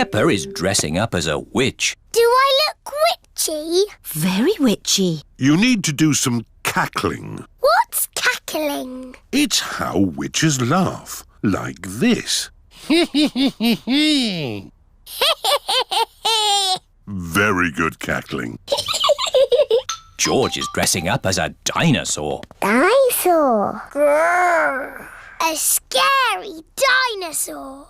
Peppa is dressing up as a witch. Do I look witchy? Very witchy. You need to do some cackling. What's cackling? It's how witches laugh, like this. Very good cackling. George is dressing up as a dinosaur. Dinosaur. Grrr. A scary dinosaur.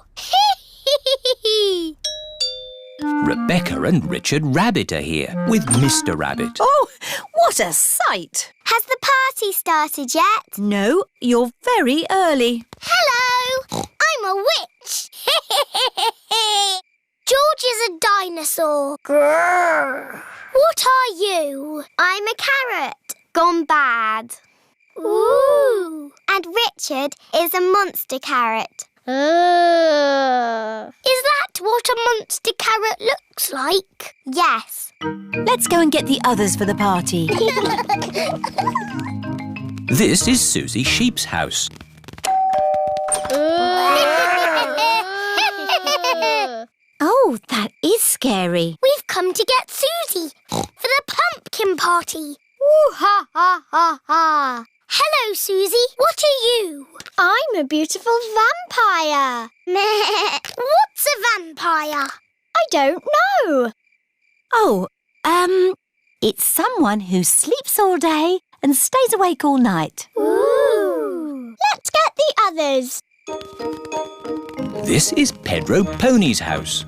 Rebecca and Richard Rabbit are here with Mr. Rabbit. Oh, what a sight! Has the party started yet? No, you're very early. Hello! I'm a witch. George is a dinosaur. Grrr. What are you? I'm a carrot. Gone bad. Ooh. And Richard is a monster carrot. Is that what a monster carrot looks like? Yes. Let's go and get the others for the party. This is Susie Sheep's house. Oh, that is scary. We've come to get Susie for the pumpkin party. Ooh, ha, ha, ha, ha. Hello, Susie. What are you? I'm a beautiful vampire. What's a vampire? I don't know. Oh, it's someone who sleeps all day and stays awake all night. Ooh. Let's get the others. This is Pedro Pony's house.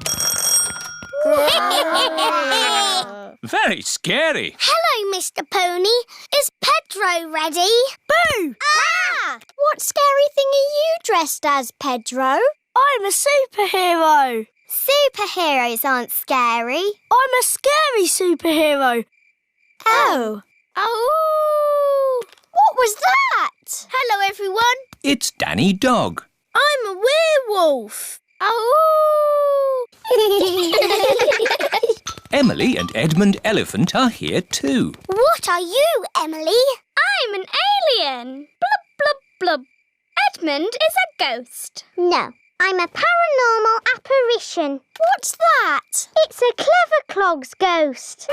Very scary. Hello, Mr. Pony. Is Pedro ready? Boo! Ah! What scary thing are you dressed as, Pedro? I'm a superhero. Superheroes aren't scary. I'm a scary superhero. Oh. Oh! What was that? Hello, everyone. It's Danny Dog. I'm a werewolf. Oh! Emily and Edmund Elephant are here too. What are you, Emily? I'm an alien. Blub, blub, blub. Edmund is a ghost. No, I'm a paranormal apparition. What's that? It's a Clever Clogs ghost.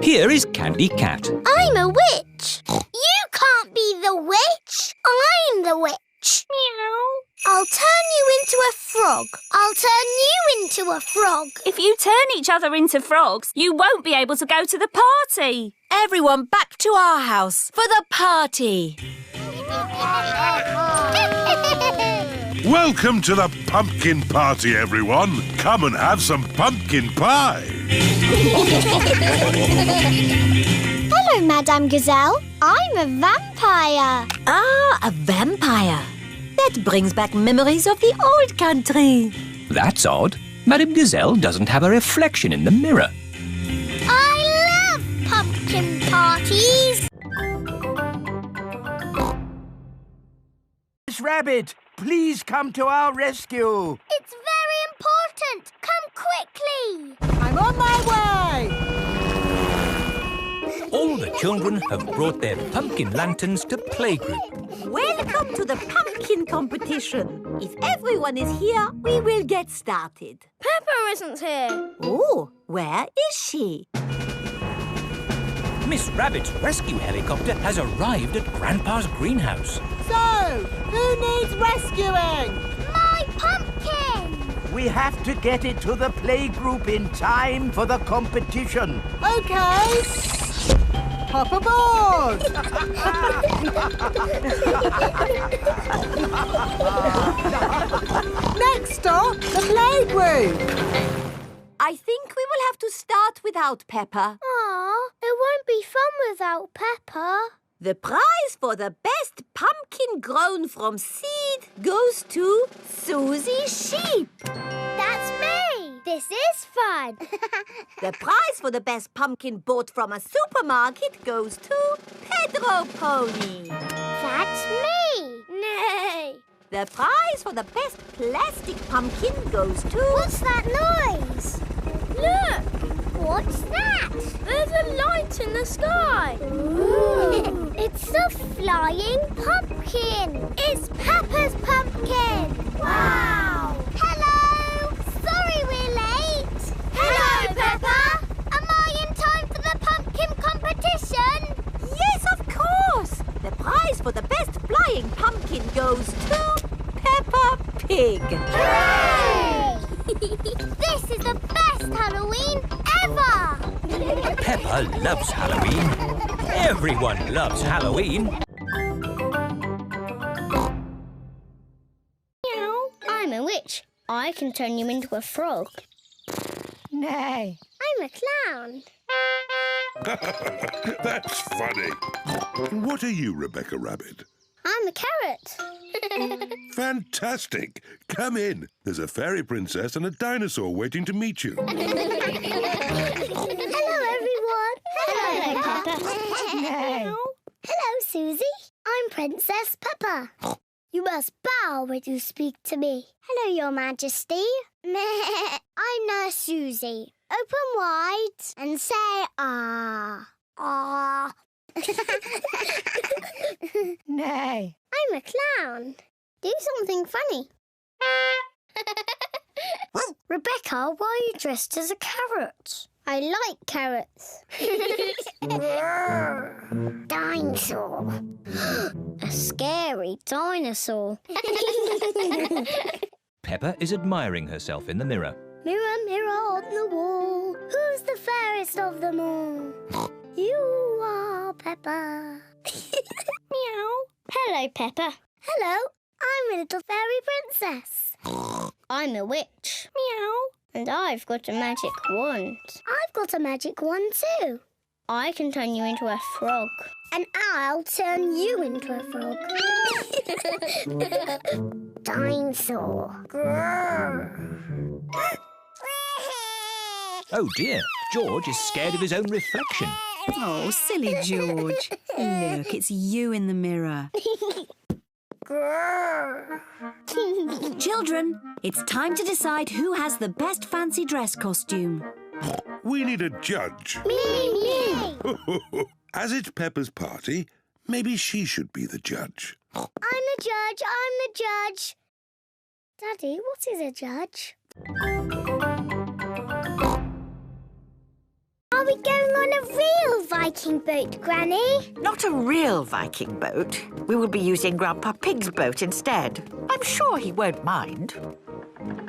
Here is Candy Cat. I'm a witch. You can't be the witch. I'm the witch. Meow. I'll turn you into a frog. I'll turn you into a frog. If you turn each other into frogs, you won't be able to go to the party. Everyone back to our house for the party. Welcome to the pumpkin party, everyone. Come and have some pumpkin pie. Hello, Madame Gazelle. I'm a vampire. Ah, a vampire. That brings back memories of the old country. That's odd. Madame Gazelle doesn't have a reflection in the mirror. I love pumpkin parties. Miss Rabbit, please come to our rescue. It's very important. Come quickly. I'm on my way. All the children have brought their pumpkin lanterns to playgroup. Welcome to the pumpkin competition. If everyone is here, we will get started. Peppa isn't here. Oh, where is she? Miss Rabbit's rescue helicopter has arrived at Grandpa's greenhouse. So, who needs rescuing? My pumpkin. We have to get it to the playgroup in time for the competition. OK. Hop aboard! Next stop, the playgroup. I think we will have to start without Peppa. Aw, it won't be fun without Peppa. The prize for the best pumpkin grown from seed goes to Susie Sheep. That's me. This is fun. The prize for the best pumpkin bought from a supermarket goes to Pedro Pony. That's me. Nay. The prize for the best plastic pumpkin goes to... What's that noise? Look! What's that? There's a light in the sky. Ooh. It's a flying pumpkin. It's Peppa's pumpkin. Wow! Hello, best flying pumpkin goes to Peppa Pig. Hooray! This is the best Halloween ever! Peppa loves Halloween. Everyone loves Halloween. Meow. I'm a witch. I can turn you into a frog. Nay. I'm a clown. That's funny. What are you, Rebecca Rabbit? I'm a carrot. Fantastic. Come in. There's a fairy princess and a dinosaur waiting to meet you. Hello, everyone. Hello, Peppa. Nay. Hello, Susie. I'm Princess Peppa. You must bow when you speak to me. Hello, Your Majesty. I'm Nurse Susie. Open wide and say ah. Ah. Nay. I'm a clown. Do something funny. Rebecca, why are you dressed as a carrot? I like carrots. Dinosaur. A scary dinosaur. Peppa is admiring herself in the mirror. Mirror, mirror on the wall, who's the fairest of them all? You are Peppa. Meow. Hello, Peppa. Hello, I'm a little fairy princess. I'm a witch. Meow. And I've got a magic wand. I've got a magic wand too. I can turn you into a frog. And I'll turn you into a frog. Dinosaur. Oh dear, George is scared of his own reflection. Oh, silly George. Look, it's you in the mirror. Children, it's time to decide who has the best fancy dress costume. We need a judge. Me. As it's Peppa's party, maybe she should be the judge. I'm the judge. Daddy, what is a judge? Are we going on a real Viking boat, Granny? Not a real Viking boat. We will be using Grandpa Pig's boat instead. I'm sure he won't mind.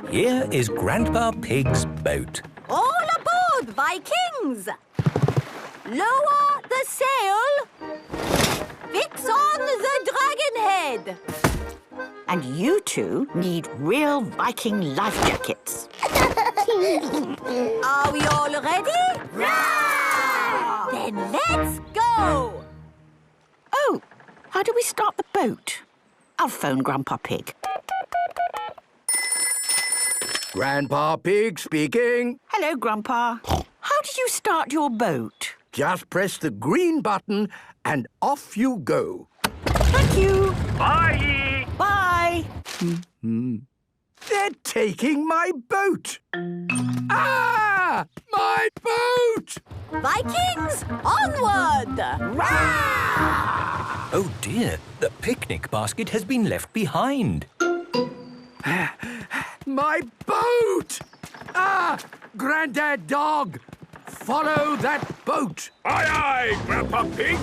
Here is Grandpa Pig's boat. All aboard, Vikings! Lower the sail. Fix on the dragon head. And you two need real Viking life jackets. Are we all ready? Row! Then let's go! Oh, how do we start the boat? I'll phone Grandpa Pig. Grandpa Pig speaking. Hello, Grandpa. How do you start your boat? Just press the green button and off you go. Thank you. Bye! Bye. They're taking my boat. Ah! My boat! Vikings, onward! Rah! Oh dear, the picnic basket has been left behind. My boat! Ah! Grandad Dog! Follow that boat! Aye, aye, Grandpa Pig!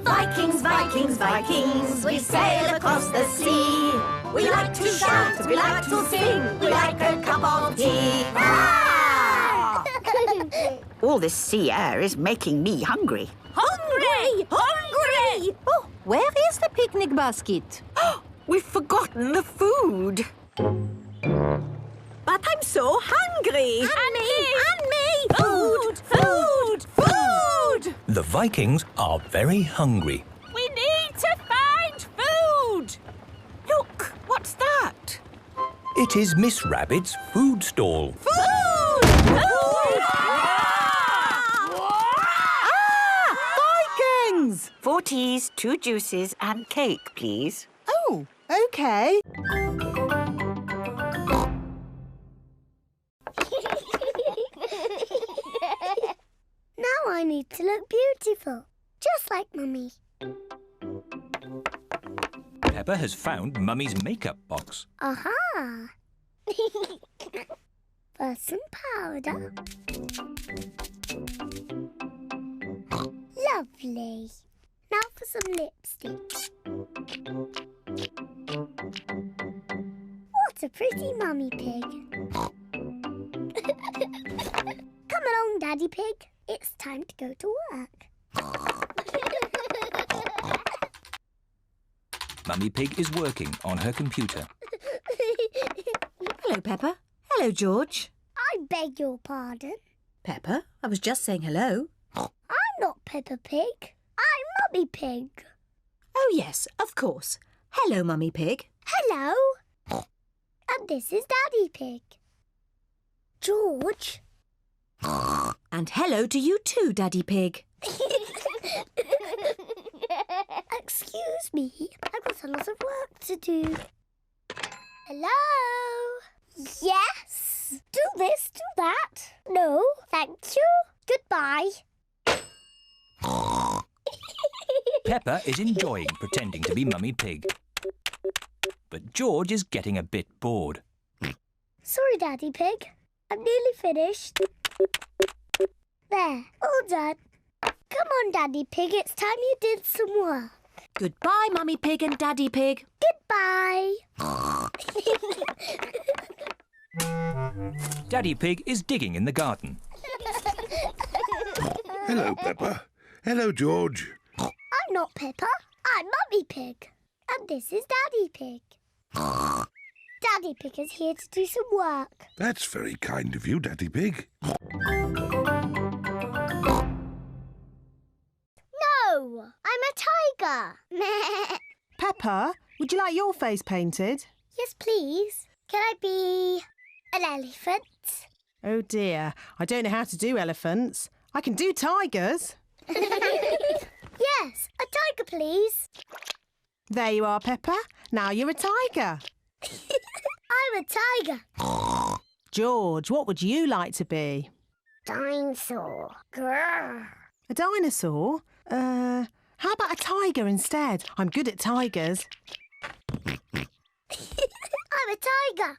Vikings, Vikings, Vikings, we sail across the sea. We like to shout, we like to sing, we like a cup of tea. Ah! All this sea air is making me hungry. Hungry! Hungry! Oh, where is the picnic basket? We've forgotten the food. But I'm so hungry! And me! Food! Food! Food! The Vikings are very hungry. We need to find food! Look, what's that? It is Miss Rabbit's food stall. Food! Food! Vikings! 4 teas, 2 juices and cake, please. Oh, OK. Now I need to look beautiful, just like Mummy. Peppa has found Mummy's makeup box. Aha! For some powder. Lovely. Now for some lipstick. What a pretty mummy pig. Come along, Daddy Pig. It's time to go to work. Mummy Pig is working on her computer. Hello, Peppa. Hello, George. I beg your pardon. Peppa, I was just saying hello. I'm not Peppa Pig. I'm Mummy Pig. Oh, yes, of course. Hello, Mummy Pig. Hello. And this is Daddy Pig. George. And hello to you too, Daddy Pig. Excuse me, I've got a lot of work to do. Hello? Yes? Do this, do that. No, thank you. Goodbye. Peppa is enjoying pretending to be Mummy Pig. But George is getting a bit bored. Sorry, Daddy Pig. I'm nearly finished. There, all done. Come on, Daddy Pig, it's time you did some work. Goodbye, Mummy Pig and Daddy Pig. Goodbye. Daddy Pig is digging in the garden. Hello, Peppa. Hello, George. I'm not Peppa. I'm Mummy Pig. And this is Daddy Pig. Daddy Pig is here to do some work. That's very kind of you, Daddy Pig. No, I'm a tiger. Peppa, would you like your face painted? Yes, please. Can I be an elephant? Oh dear, I don't know how to do elephants. I can do tigers. Yes, a tiger, please. There you are, Peppa. Now you're a tiger. I'm a tiger. George, what would you like to be? Dinosaur. Grrr. A dinosaur? How about a tiger instead? I'm good at tigers. I'm a tiger.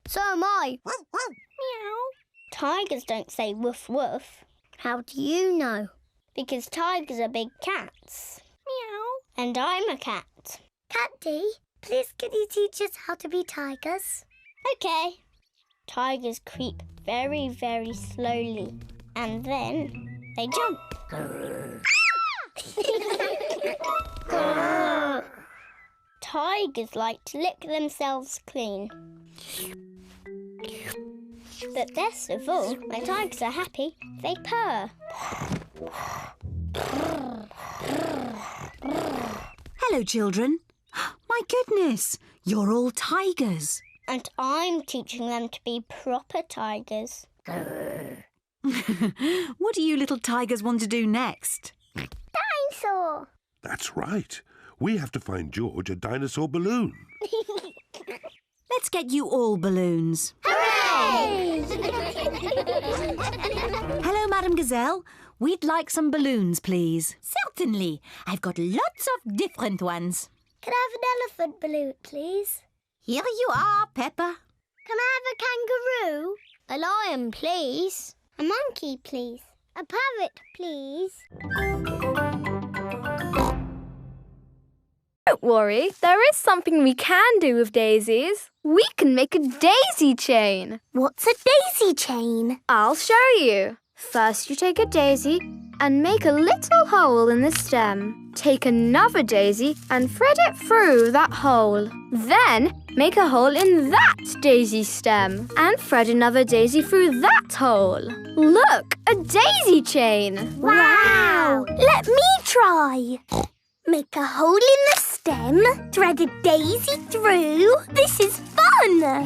So am I. Meow. Tigers don't say woof woof. How do you know? Because tigers are big cats. Meow. And I'm a cat. Catty, please can you teach us how to be tigers? Okay. Tigers creep very, very slowly. And then they jump. Tigers like to lick themselves clean. But best of all, when tigers are happy, they purr. Hello, children. My goodness, you're all tigers. And I'm teaching them to be proper tigers. What do you little tigers want to do next? Dinosaur! That's right. We have to find George a dinosaur balloon. Let's get you all balloons. Hooray! Hello, Madam Gazelle. We'd like some balloons, please. Certainly. I've got lots of different ones. Can I have an elephant balloon, please? Here you are, Peppa. Can I have a kangaroo? A lion, please. A monkey, please. A parrot, please. Don't worry, there is something we can do with daisies. We can make a daisy chain. What's a daisy chain? I'll show you. First you take a daisy and make a little hole in the stem. Take another daisy and thread it through that hole. Then make a hole in that daisy stem and thread another daisy through that hole. Look, a daisy chain. Wow! Let me try. Make a hole in the stem, thread a daisy through. This is fun!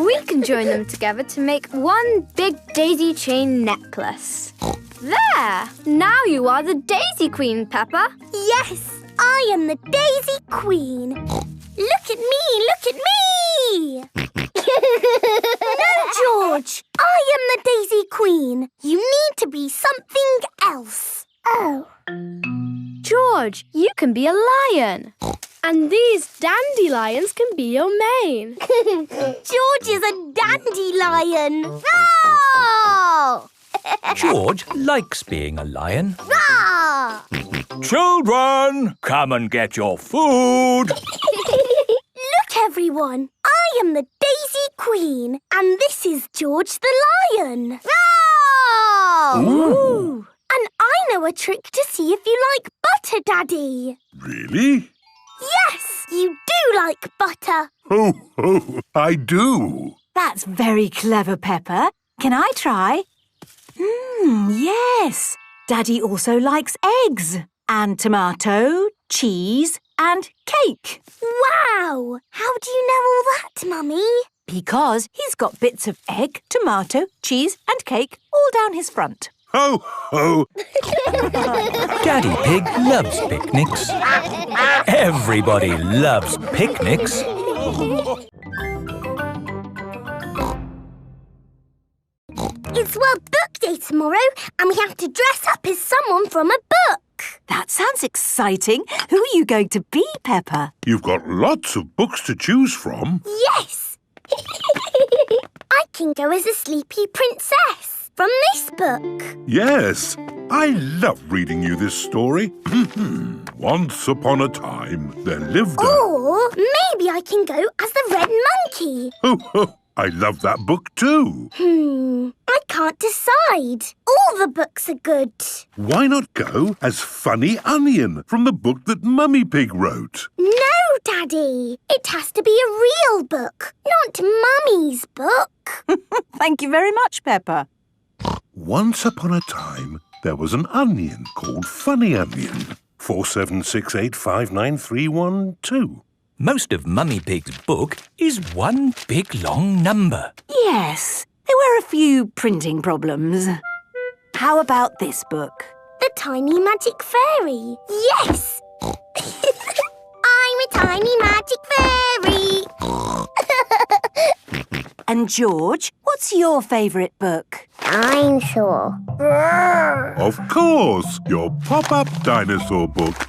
We can join them together to make one big daisy chain necklace. There! Now you are the Daisy Queen, Peppa. Yes, I am the Daisy Queen. Look at me, look at me! No, George, I am the Daisy Queen. You need to be something else. Oh. George, you can be a lion. And these dandelions can be your mane. George is a dandelion. Oh! George likes being a lion. Roar! Children, come and get your food. Look, everyone. I am the Daisy Queen, and this is George the Lion. Roar! Ooh. And I know a trick to see if you like butter, Daddy. Really? Yes, you do like butter. Oh, I do. That's very clever, Peppa. Can I try? Yes. Daddy also likes eggs and tomato, cheese and cake. Wow! How do you know all that, Mummy? Because he's got bits of egg, tomato, cheese and cake all down his front. Ho, ho. Daddy Pig loves picnics. Everybody loves picnics. It's World Book Day tomorrow, and we have to dress up as someone from a book. That sounds exciting. Who are you going to be, Peppa? You've got lots of books to choose from. Yes! I can go as a sleepy princess from this book. Yes, I love reading you this story. Once upon a time, there lived a... Or maybe I can go as the red monkey. Ho, ho. I love that book too. I can't decide. All the books are good. Why not go as Funny Onion from the book that Mummy Pig wrote? No, Daddy. It has to be a real book, not Mummy's book. Thank you very much, Peppa. Once upon a time, there was an onion called Funny Onion. 4768593112. Most of Mummy Pig's book is one big long number. Yes, there were a few printing problems. How about this book? The Tiny Magic Fairy. Yes! I'm a tiny magic fairy. And George, what's your favourite book? Dinosaur. Of course, your pop-up dinosaur book.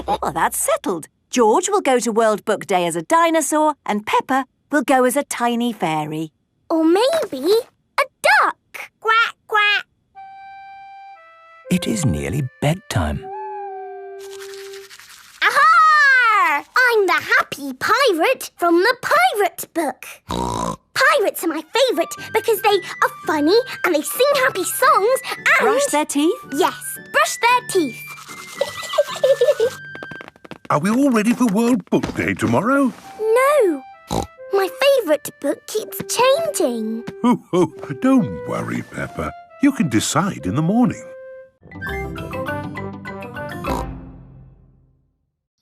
Well, that's settled. George will go to World Book Day as a dinosaur and Peppa will go as a tiny fairy. Or maybe a duck. Quack, quack. It is nearly bedtime. Aha! I'm the happy pirate from the pirate book. Pirates are my favourite because they are funny and they sing happy songs and... Brush their teeth? Yes, brush their teeth. Are we all ready for World Book Day tomorrow? No. My favourite book keeps changing. Oh, don't worry, Peppa. You can decide in the morning.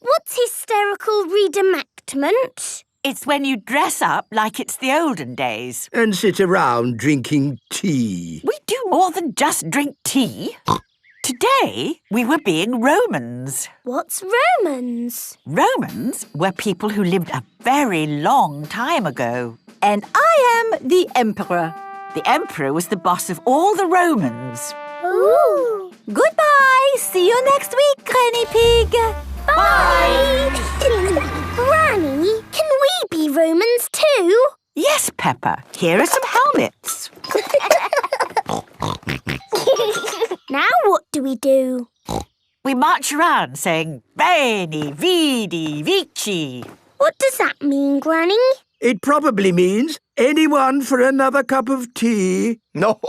What's hysterical reenactment? It's when you dress up like it's the olden days. And sit around drinking tea. We do more than just drink tea. Today, we were being Romans. What's Romans? Romans were people who lived a very long time ago. And I am the Emperor. The Emperor was the boss of all the Romans. Ooh. Goodbye. See you next week, Granny Pig. Bye. Granny, can we be Romans too? Yes, Peppa. Here are some helmets. Now what do we do? We march around saying, Bene, Vidi, Vici. What does that mean, Granny? It probably means anyone for another cup of tea. No.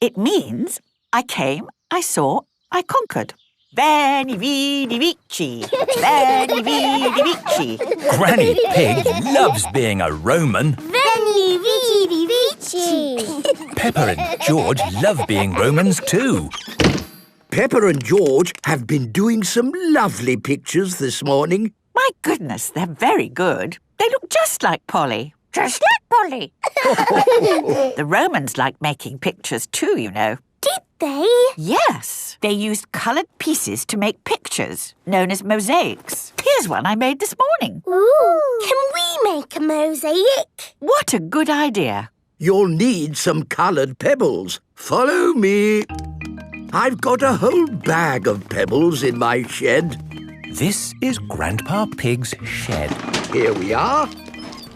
It means I came, I saw, I conquered. Bene, Vidi, Vici. Bene, Vidi, Vici. Granny Pig loves being a Roman. Veni, vidi, vici. Peppa and George love being Romans too. Peppa and George have been doing some lovely pictures this morning. My goodness, they're very good. They look just like Polly. Just like Polly. The Romans liked making pictures too, you know. Did they? Yes. They used coloured pieces to make pictures, known as mosaics. Here's one I made this morning. Ooh. Can we make a mosaic? What a good idea. You'll need some coloured pebbles. Follow me. I've got a whole bag of pebbles in my shed. This is Grandpa Pig's shed. Here we are.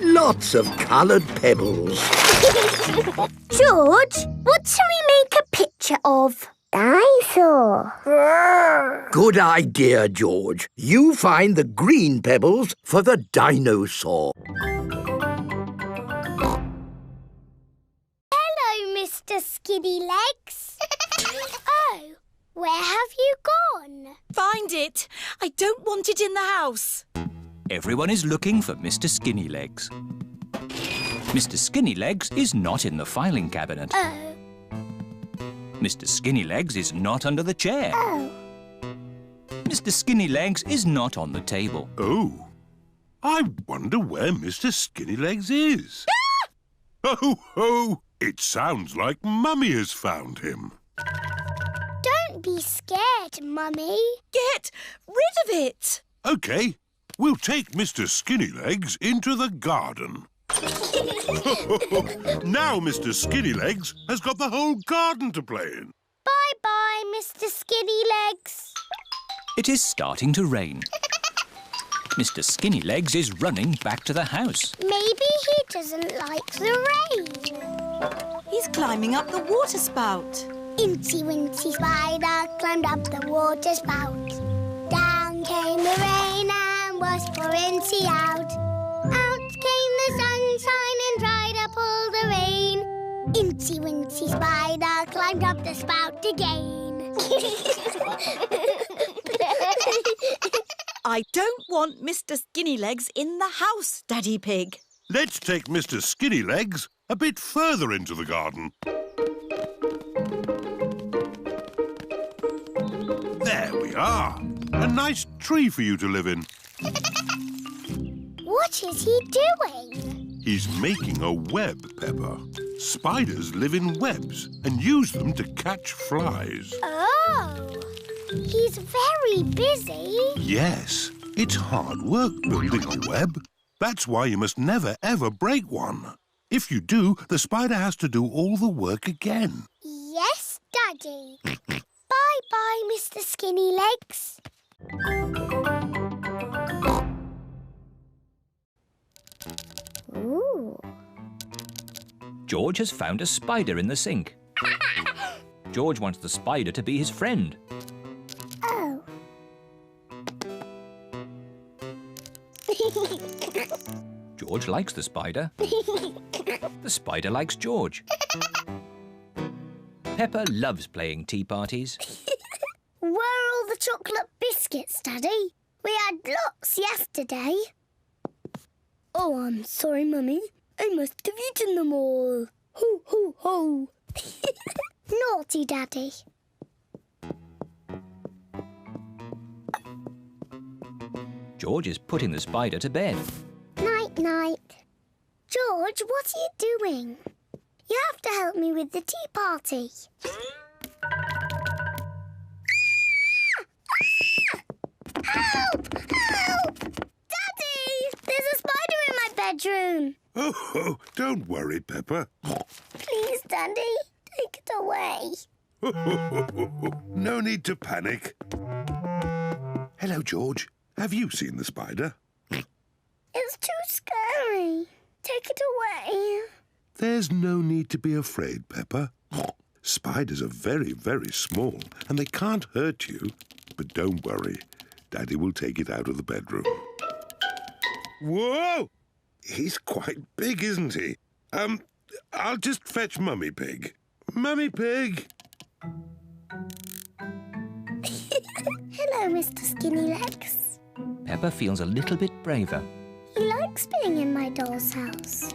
Lots of coloured pebbles. George, what shall we make a picture of? Dinosaur. Good idea, George. You find the green pebbles for the dinosaur. Hello, Mr. Skinny Legs. Oh, where have you gone? Find it. I don't want it in the house. Everyone is looking for Mr. Skinny Legs. Mr. Skinny Legs is not in the filing cabinet. Oh. Mr. Skinny Legs is not under the chair. Oh. Mr. Skinny Legs is not on the table. Oh, I wonder where Mr. Skinny Legs is. Oh, ho! It sounds like Mummy has found him. Don't be scared, Mummy. Get rid of it. OK, we'll take Mr. Skinny Legs into the garden. Now Mr. Skinny Legs has got the whole garden to play in. Bye-bye, Mr. Skinny Legs. It is starting to rain. Mr. Skinny Legs is running back to the house. Maybe he doesn't like the rain. He's climbing up the water spout. Incy Wincy Spider climbed up the water spout. Down came the rain and washed poor Incy out. Out came the sunshine and dried up all the rain. Incy Wincy Spider climbed up the spout again. I don't want Mr. Skinny Legs in the house, Daddy Pig. Let's take Mr. Skinny Legs a bit further into the garden. There we are. A nice tree for you to live in. What is he doing? He's making a web, Peppa. Spiders live in webs and use them to catch flies. Oh, he's very busy. Yes, it's hard work building a web. That's why you must never, ever break one. If you do, the spider has to do all the work again. Yes, Daddy. Bye-bye, Mr. Skinny Legs. Ooh. George has found a spider in the sink. George wants the spider to be his friend. Oh. George likes the spider. The spider likes George. Peppa loves playing tea parties. Where are all the chocolate biscuits, Daddy? We had lots yesterday. Oh, I'm sorry, Mummy. I must have eaten them all. Ho, ho, ho. Naughty Daddy. George is putting the spider to bed. Night-night. George, what are you doing? You have to help me with the tea party. Help! Help! Daddy! There's a spider in my bedroom. Oh, don't worry, Peppa. Please, Daddy, take it away. No need to panic. Hello, George. Have you seen the spider? It's too scary. Take it away. There's no need to be afraid, Peppa. Spiders are very, very small and they can't hurt you. But don't worry. Daddy will take it out of the bedroom. Whoa! He's quite big, isn't he? I'll just fetch Mummy Pig. Mummy Pig! Hello, Mr. Skinny Legs. Peppa feels a little bit braver. He likes being in my doll's house.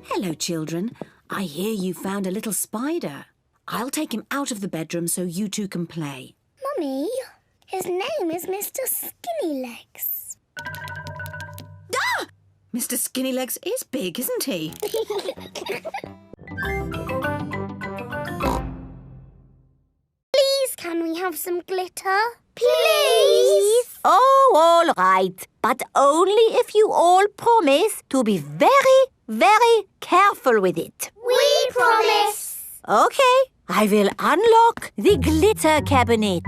Hello, children. I hear you found a little spider. I'll take him out of the bedroom so you two can play. Mummy, his name is Mr. Skinny Legs. Ah! Mr. Skinny Legs is big, isn't he? Please, can we have some glitter? Please? Oh, all right. But only if you all promise to be very, very careful with it. We promise. OK, I will unlock the glitter cabinet.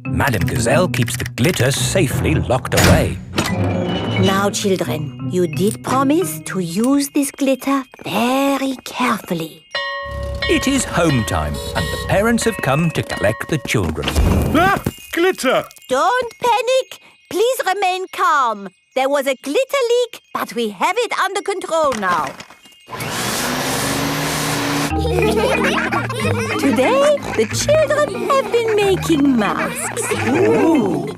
Madame Gazelle keeps the glitter safely locked away. Now, children, you did promise to use this glitter very carefully. It is home time and the parents have come to collect the children. Ah! Glitter! Don't panic. Please remain calm. There was a glitter leak, but we have it under control now. Today, the children have been making masks. Ooh.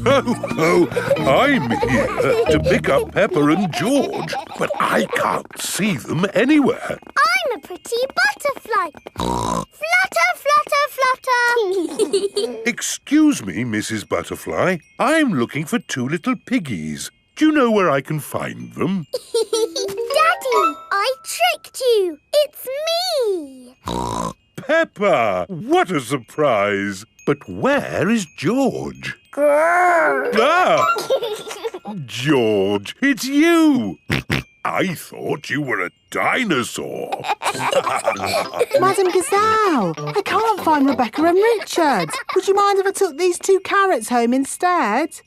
Oh, I'm here to pick up Peppa and George, but I can't see them anywhere. I'm a pretty butterfly. Flutter, flutter, flutter. Excuse me, Mrs. Butterfly. I'm looking for two little piggies. Do you know where I can find them? Daddy, I tricked you. It's me. Peppa! What a surprise! But where is George? Grrr. Ah! George, it's you! I thought you were a dinosaur. Madam Gazelle, I can't find Rebecca and Richard. Would you mind if I took these 2 carrots home instead?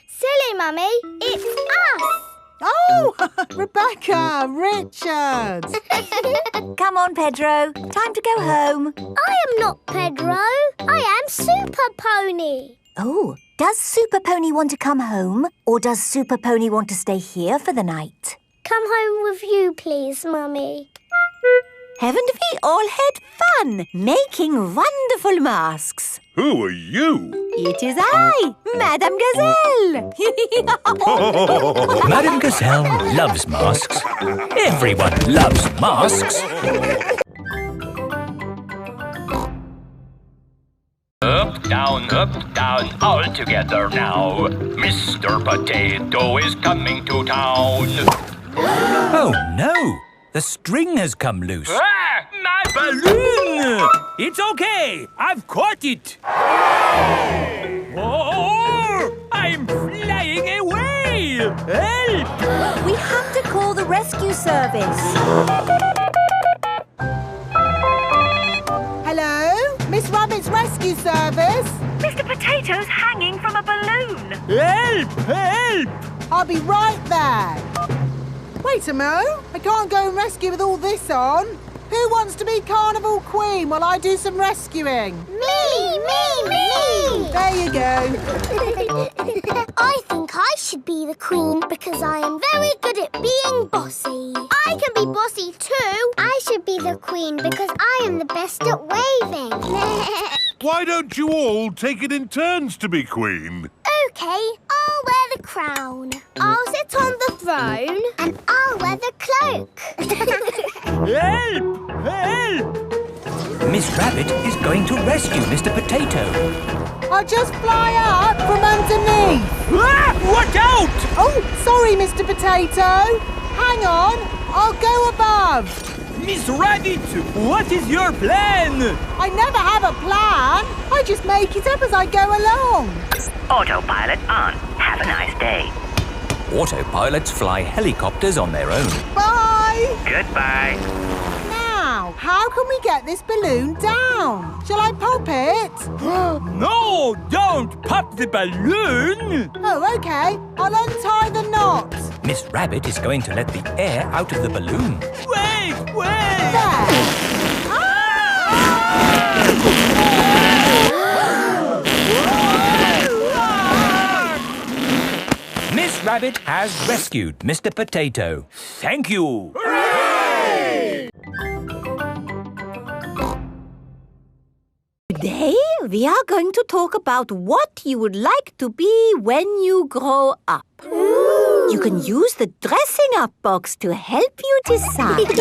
Silly, Mummy. It's us. Oh, Rebecca, Richard. Come on, Pedro. Time to go home. I am not Pedro. I am Super Pony. Oh, does Super Pony want to come home? Or does Super Pony want to stay here for the night? Come home with you, please, Mummy. Haven't we all had fun making wonderful masks? Who are you? It is I, Madame Gazelle. Madame Gazelle loves masks. Everyone loves masks. Up, down, all together now. Mr. Potato is coming to town. Oh, no! The string has come loose. Ah! My balloon! It's okay. I've caught it. Oh! I'm flying away! Help! We have to call the rescue service. Hello? Miss Rabbit's rescue service? Mr. Potato's hanging from a balloon. Help! Help! I'll be right there. Wait a mo. I can't go and rescue with all this on. Who wants to be Carnival Queen while I do some rescuing? Me! There you go. I think I should be the queen because I am very good at being bossy. I can be bossy too. I should be the queen because I am the best at waving. Why don't you all take it in turns to be queen? OK, I'll wear the crown. I'll sit on the throne and I'll wear the cloak. Help! Help! Miss Rabbit is going to rescue Mr. Potato. I'll just fly up from underneath. Ah! Watch out! Oh, sorry, Mr. Potato. Hang on, I'll go above. Miss Rabbit, what is your plan? I never have a plan. I just make it up as I go along. Autopilot on. Have a nice day. Autopilots fly helicopters on their own. Bye. Goodbye. Now, how can we get this balloon down? Shall I pop it? No, don't pop the balloon. Oh, OK. I'll untie the knot. Miss Rabbit is going to let the air out of the balloon. Wait! There. Miss Rabbit has rescued Mr. Potato. Thank you. Hooray! Today, we are going to talk about what you would like to be when you grow up. Ooh. You can use the dressing up box to help you decide.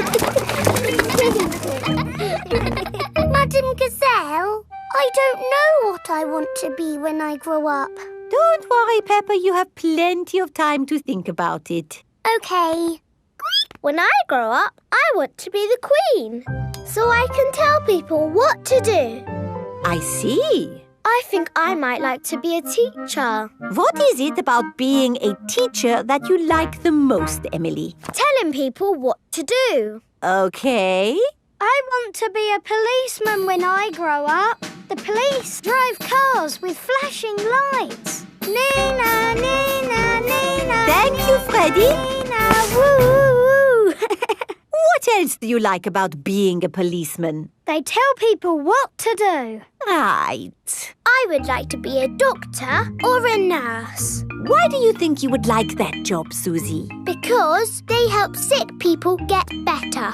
Madam Gazelle, I don't know what I want to be when I grow up. Don't worry, Peppa, you have plenty of time to think about it. OK. When I grow up, I want to be the queen, so I can tell people what to do. I see. I think I might like to be a teacher. What is it about being a teacher that you like the most, Emily? Telling people what to do. OK. I want to be a policeman when I grow up. The police drive cars with flashing lights. Nina, Nina, Nina. Thank you, ready? Woo! What else do you like about being a policeman? They tell people what to do. Right. I would like to be a doctor or a nurse. Why do you think you would like that job, Susie? Because they help sick people get better.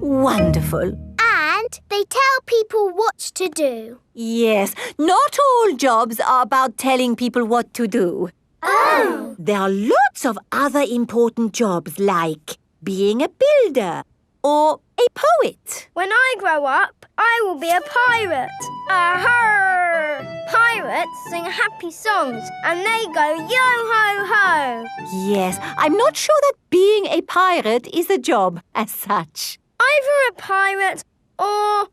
Wonderful. And they tell people what to do. Yes, not all jobs are about telling people what to do. Oh! There are lots of other important jobs like being a builder or a poet. When I grow up, I will be a pirate. Aha! Pirates sing happy songs and they go yo-ho-ho. Yes, I'm not sure that being a pirate is a job as such. Either a pirate or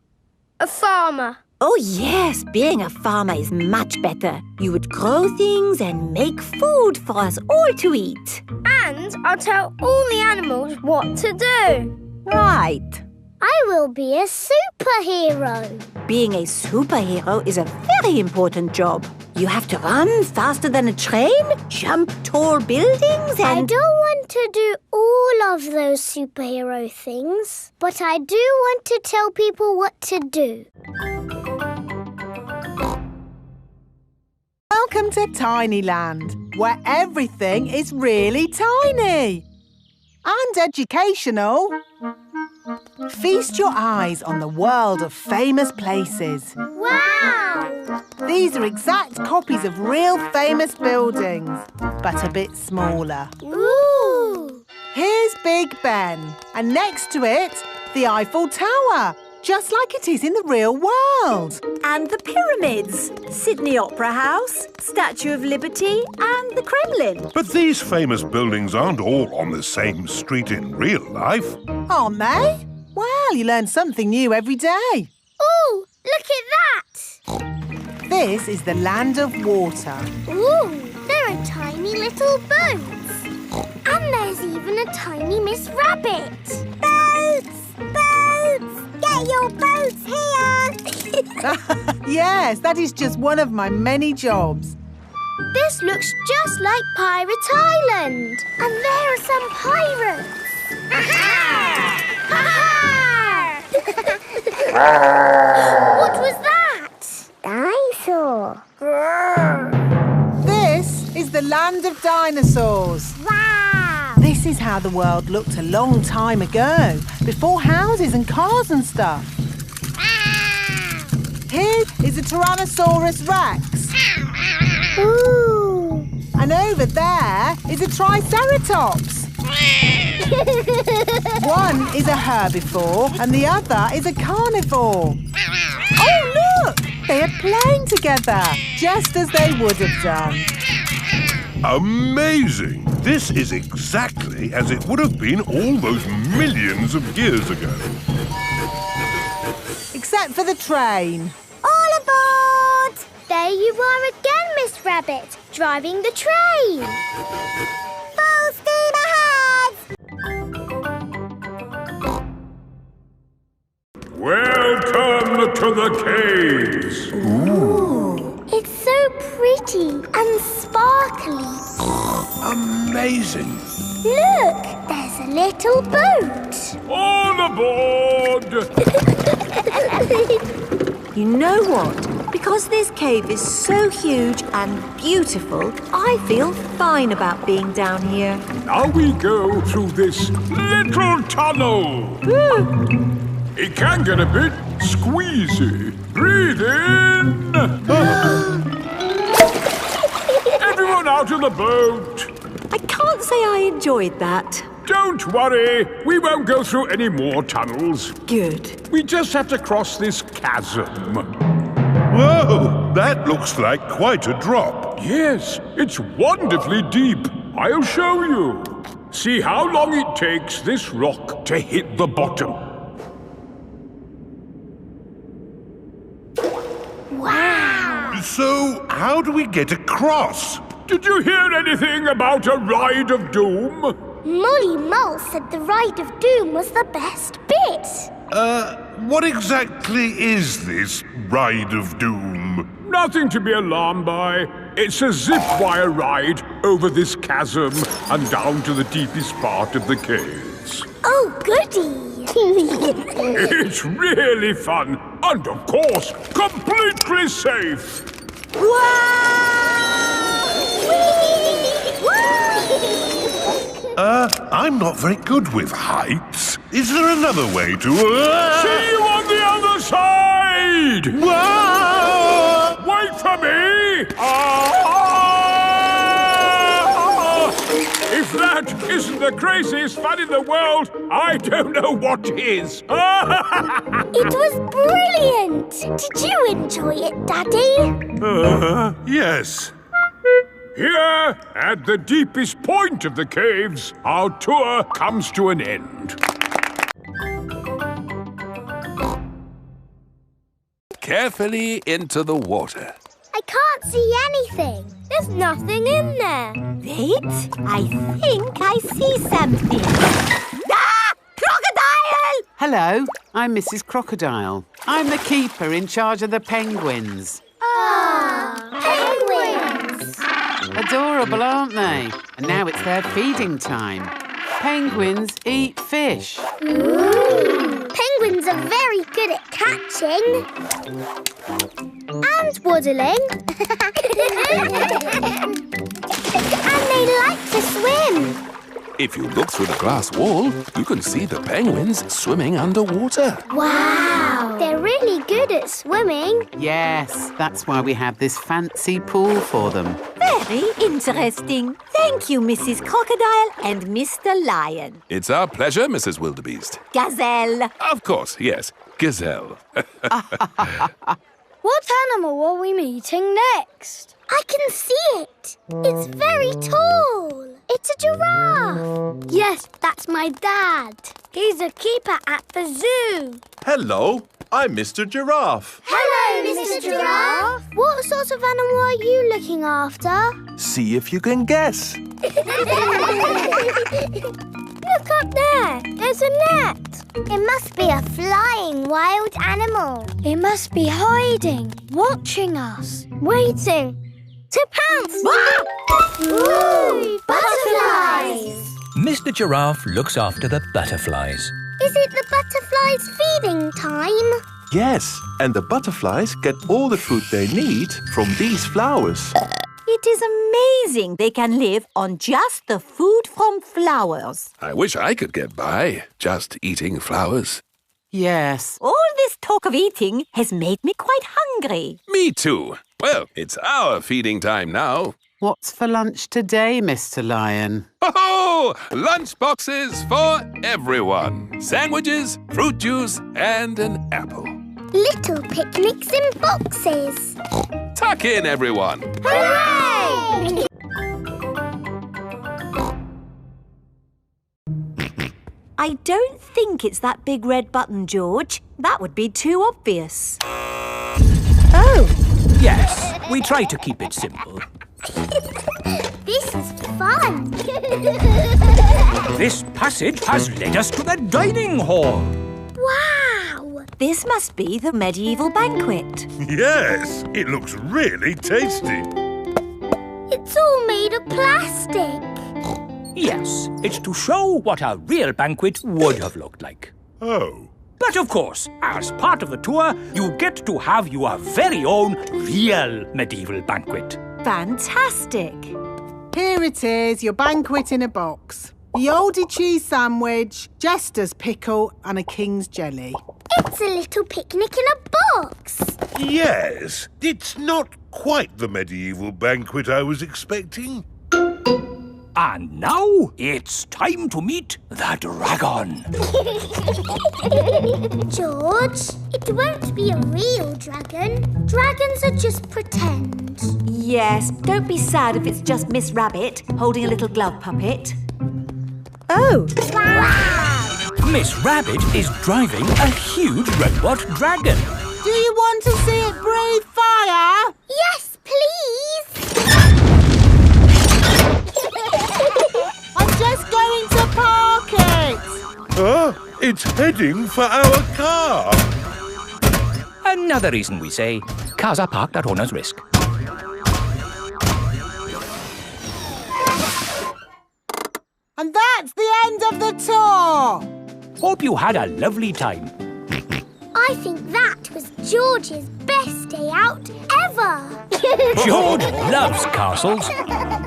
a farmer. Oh yes, being a farmer is much better. You would grow things and make food for us all to eat. And I'll tell all the animals what to do. Right. I will be a superhero. Being a superhero is a very important job. You have to run faster than a train, jump tall buildings and... I don't want to do all of those superhero things, but I do want to tell people what to do. Welcome to Tinyland, where everything is really tiny and educational. Feast your eyes on the world of famous places. Wow! These are exact copies of real famous buildings, but a bit smaller. Ooh! Here's Big Ben, and next to it, the Eiffel Tower, just like it is in the real world. And the pyramids, Sydney Opera House, Statue of Liberty and the Kremlin. But these famous buildings aren't all on the same street in real life. Aren't they? Well, you learn something new every day. Ooh, look at that! This is the land of water. Ooh, there are tiny little boats. And there's even a tiny Miss Rabbit. Boats! Boats! Get your boats here! Yes, that is just one of my many jobs. This looks just like Pirate Island. And there are some pirates. What was that? Dinosaur. This is the land of dinosaurs. Wow! This is how the world looked a long time ago, before houses and cars and stuff. Here is a Tyrannosaurus Rex. Ooh! And over there is a Triceratops. One is a herbivore and the other is a carnivore. Oh, look! They are playing together, just as they would have done. Amazing! This is exactly as it would have been all those millions of years ago. Except for the train. All aboard! There you are again, Miss Rabbit, driving the train. Full steam ahead! Welcome to the caves. Ooh. It's so pretty and sparkly. Amazing! Look, there's a little boat. All aboard! You know what? Because this cave is so huge and beautiful, I feel fine about being down here. Now we go through this little tunnel. It can get a bit squeezy. Breathe in. Everyone out of the boat. I can't say I enjoyed that. Don't worry. We won't go through any more tunnels. Good. We just have to cross this chasm. Whoa! That looks like quite a drop. Yes, it's wonderfully deep. I'll show you. See how long it takes this rock to hit the bottom. Wow! So, how do we get across? Did you hear anything about a ride of doom? Molly Mole said the ride of doom was the best bit. What exactly is this ride of doom? Nothing to be alarmed by. It's a zip wire ride over this chasm and down to the deepest part of the caves. Oh, goody! It's really fun and, of course, completely safe. I'm not very good with heights. Is there another way to... See you on the other side! Wait for me! If that isn't the craziest fun in the world, I don't know what is. It was brilliant! Did you enjoy it, Daddy? Yes. Here, at the deepest point of the caves, our tour comes to an end. Carefully into the water. I can't see anything. There's nothing in there. Wait, I think I see something. Ah! Crocodile! Hello, I'm Mrs. Crocodile. I'm the keeper in charge of the penguins. Penguins! Adorable, aren't they? And now it's their feeding time. Penguins eat fish. Ooh. Penguins are very good at catching. And waddling. And they like to swim. If you look through the glass wall, you can see the penguins swimming underwater. Wow! They're really good at swimming. Yes, that's why we have this fancy pool for them. Very interesting. Thank you, Mrs. Crocodile and Mr. Lion. It's our pleasure, Mrs. Wildebeest. Gazelle. Of course, yes. Gazelle. What animal are we meeting next? I can see it. It's very tall. It's a giraffe. Yes, that's my dad. He's a keeper at the zoo. Hello, I'm Mr. Giraffe. Hello, Mr. Giraffe. What sort of animal are you looking after? See if you can guess. Look up there. There's a net. It must be a flying wild animal. It must be hiding, watching us, waiting to pounce. Ooh, butterflies! Mr. Giraffe looks after the butterflies. Is it the butterflies' feeding time? Yes, and the butterflies get all the food they need from these flowers. It is amazing they can live on just the food from flowers. I wish I could get by just eating flowers. Yes. All this talk of eating has made me quite hungry. Me too. Well, it's our feeding time now. What's for lunch today, Mr. Lion? Oh, lunch boxes for everyone. Sandwiches, fruit juice, and an apple. Little picnics in boxes. Tuck in, everyone. Hooray! I don't think it's that big red button, George. That would be too obvious. Oh! Yes, we try to keep it simple. This is fun. This passage has led us to the dining hall. Wow! This must be the medieval banquet. Yes, it looks really tasty. It's all made of plastic. Yes, it's to show what a real banquet would have looked like. Oh. But of course, as part of the tour, you get to have your very own real medieval banquet. Fantastic. Here it is, your banquet in a box. The oldie cheese sandwich, jester's pickle and a king's jelly. It's a little picnic in a box. Yes, it's not quite the medieval banquet I was expecting. And now it's time to meet the dragon. George, it won't be a real dragon. Dragons are just pretend. Yes, don't be sad if it's just Miss Rabbit holding a little glove puppet. Oh! Wow! Miss Rabbit is driving a huge robot dragon. Do you want to see it breathe fire? Yes, please! I'm just going to park it! It's heading for our car. Another reason we say, Cars are parked at owner's risk. And that's the end of the tour! Hope you had a lovely time. I think that was George's best day out ever. George loves castles.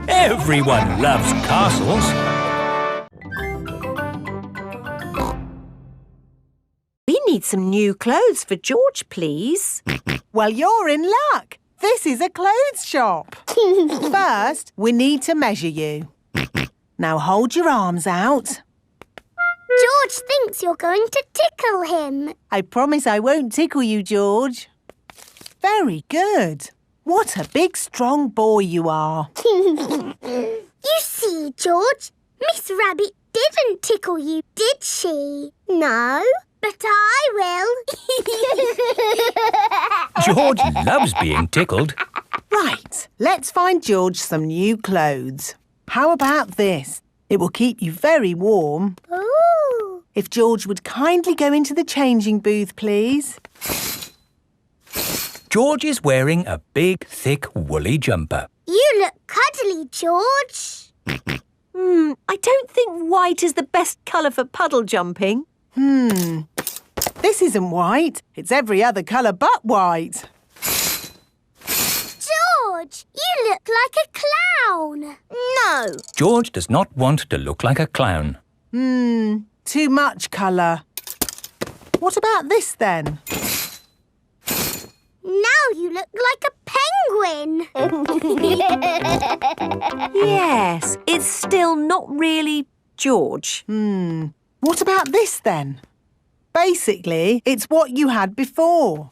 Everyone loves castles. We need some new clothes for George, please. Well, you're in luck. This is a clothes shop. First, we need to measure you. Now hold your arms out. George thinks you're going to tickle him. I promise I won't tickle you, George. Very good. What a big, strong boy you are. You see, George, Miss Rabbit didn't tickle you, did she? No, but I will. George loves being tickled. Right, let's find George some new clothes. How about this? It will keep you very warm. Ooh. If George would kindly go into the changing booth, please. George is wearing a big, thick, woolly jumper. You look cuddly, George. I don't think white is the best colour for puddle jumping. This isn't white. It's every other colour but white. George, you look like a clown. No. George does not want to look like a clown. Too much colour. What about this then? Now you look like a penguin. Yes, it's still not really George. What about this then? Basically, it's what you had before.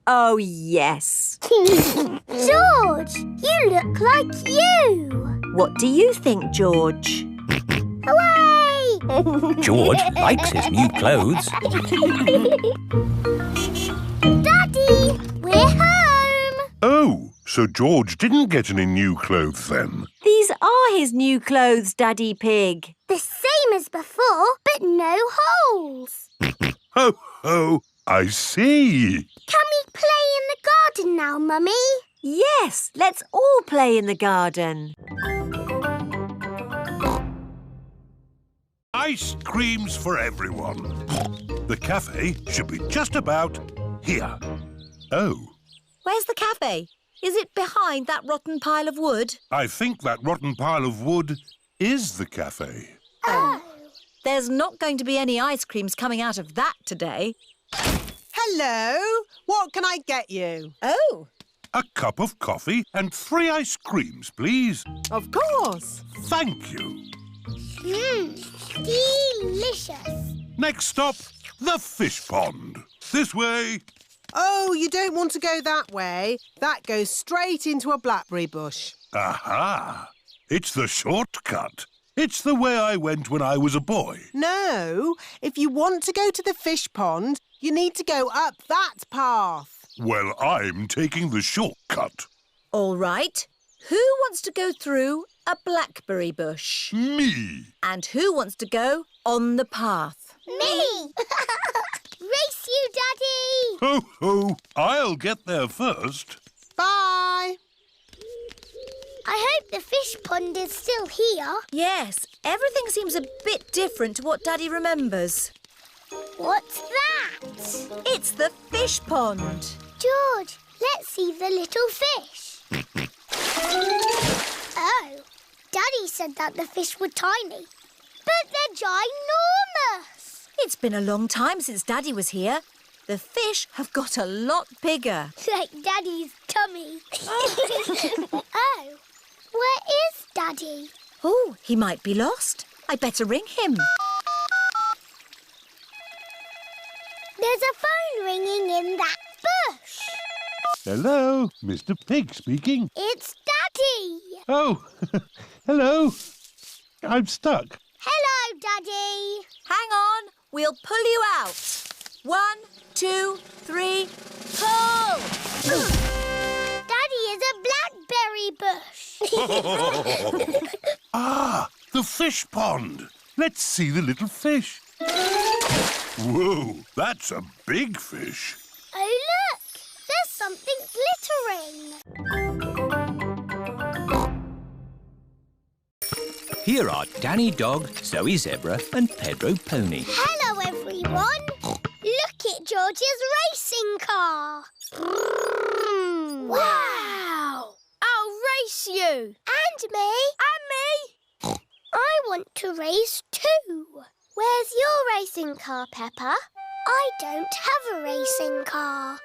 Oh, yes. George, you look like you. What do you think, George? Hooray! George likes his new clothes. Daddy, we're home. Oh, so George didn't get any new clothes then? These are his new clothes, Daddy Pig. The same as before, but no holes. Ho, ho, I see. Can we play in the garden now, Mummy? Yes, let's all play in the garden. Ice creams for everyone. The cafe should be just about here. Oh, Where's the cafe? Is it behind that rotten pile of wood? I think that rotten pile of wood is the cafe. Oh. There's not going to be any ice creams coming out of that today. Hello, what can I get you? Oh. A cup of coffee and 3 ice creams, please. Of course. Thank you. Delicious. Next stop, the fish pond. This way. Oh, you don't want to go that way. That goes straight into a blackberry bush. Aha! It's the shortcut. It's the way I went when I was a boy. No, if you want to go to the fish pond, you need to go up that path. Well, I'm taking the shortcut. All right. Who wants to go through a blackberry bush? Me. And who wants to go on the path? Me. Race you, Daddy. Ho, ho. I'll get there first. Bye. I hope the fish pond is still here. Yes, everything seems a bit different to what Daddy remembers. What's that? It's the fish pond. George, let's see the little fish. Oh, Daddy said that the fish were tiny, but they're ginormous. It's been a long time since Daddy was here. The fish have got a lot bigger. Like Daddy's tummy. Oh, where is Daddy? Oh, he might be lost. I'd better ring him. There's a phone ringing in that bush. Hello, Mr. Pig speaking. It's Daddy. Oh, hello. I'm stuck. Hello, Daddy. Hang on, we'll pull you out. 1, 2, 3, pull! Daddy is a blackberry bush. Ah, the fish pond. Let's see the little fish. Whoa, that's a big fish. Oh, look. There's something glittering. Here are Danny Dog, Zoe Zebra and Pedro Pony. Hello, everyone. Look at George's racing car. Wow! I'll race you. And me. And me. I want to race too. Where's your racing car, Peppa? I don't have a racing car.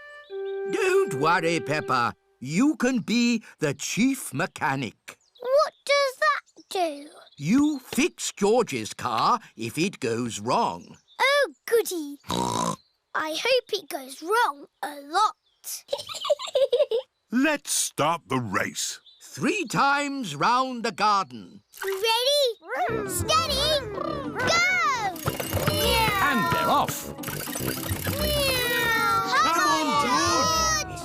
Don't worry, Peppa. You can be the chief mechanic. What does that do? You fix George's car if it goes wrong. Oh, goody. I hope it goes wrong a lot. Let's start the race. 3 times round the garden. Ready? Steady? Go! And they're off. Come on, George!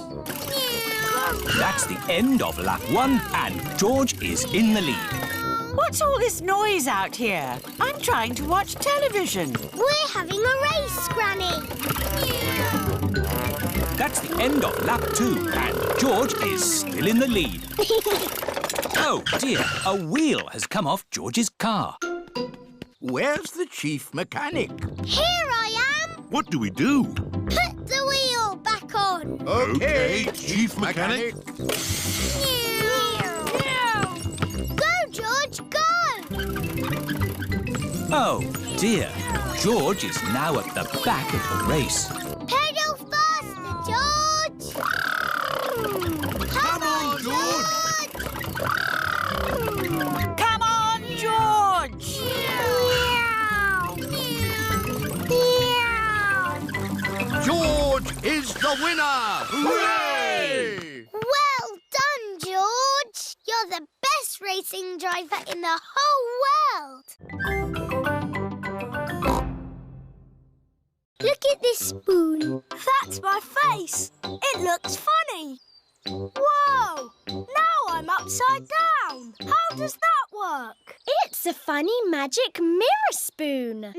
That's the end of lap 1 and George is in the lead. What's all this noise out here? I'm trying to watch television. We're having a race, Granny. That's the end of lap 2 and George is still in the lead. Oh dear, a wheel has come off George's car. Where's the chief mechanic? Here I am. What do we do? Put the wheel back on. OK, chief mechanic. Go, George, go! Oh dear, George is now at the back of the race. Pedal faster, George! Come on, George! Come on, George! George is the winner! Hooray! Well done, George! You're the best racing driver in the whole world! Look at this spoon. That's my face. It looks funny. Whoa! Now I'm upside down. How does that work? It's a funny magic mirror spoon.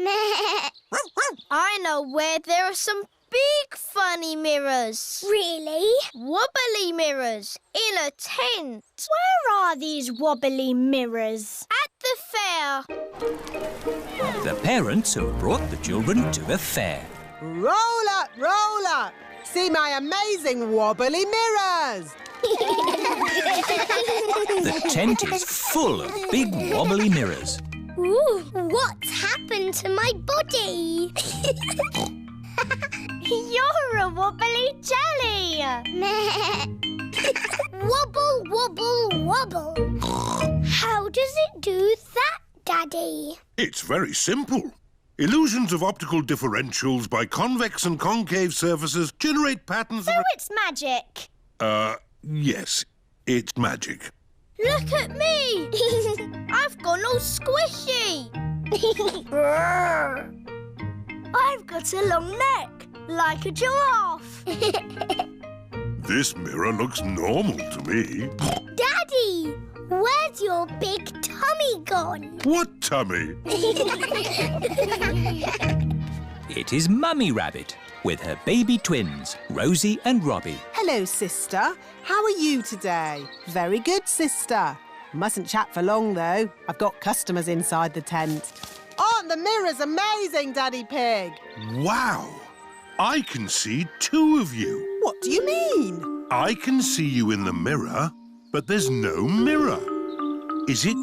I know where there are some big funny mirrors. Really? Wobbly mirrors in a tent. Where are these wobbly mirrors? At the fair. The parents have brought the children to the fair. Roll up, roll up. See my amazing wobbly mirrors. The tent is full of big wobbly mirrors. Ooh, what's happened to my body? You're a wobbly jelly. Wobble, wobble, wobble. How does it do that, Daddy? It's very simple. Illusions of optical differentials by convex and concave surfaces generate patterns So of... it's magic. Yes, it's magic. Look at me. I've gone all squishy. I've got a long neck, like a giraffe. This mirror looks normal to me. Daddy, where's your big tummy gone? What tummy? It is Mummy Rabbit with her baby twins, Rosie and Robbie. Hello, sister. How are you today? Very good, sister. Mustn't chat for long, though. I've got customers inside the tent. Aren't the mirrors amazing, Daddy Pig? Wow! I can see 2 of you. What do you mean? I can see you in the mirror, but there's no mirror. Is it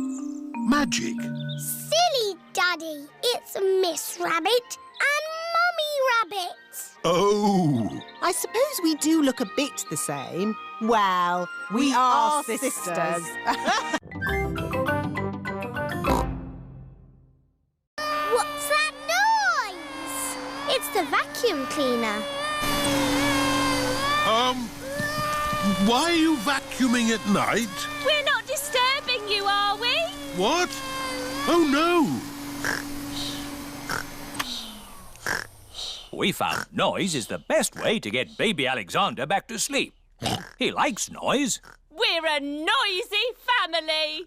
magic? Silly Daddy, it's Miss Rabbit and Mummy Rabbit. Oh! I suppose we do look a bit the same. Well, we are sisters. What's that noise? It's the vacuum cleaner. Why are you vacuuming at night? We're not disturbing you, are we? What? Oh, no! We found noise is the best way to get baby Alexander back to sleep. He likes noise. We're a noisy family.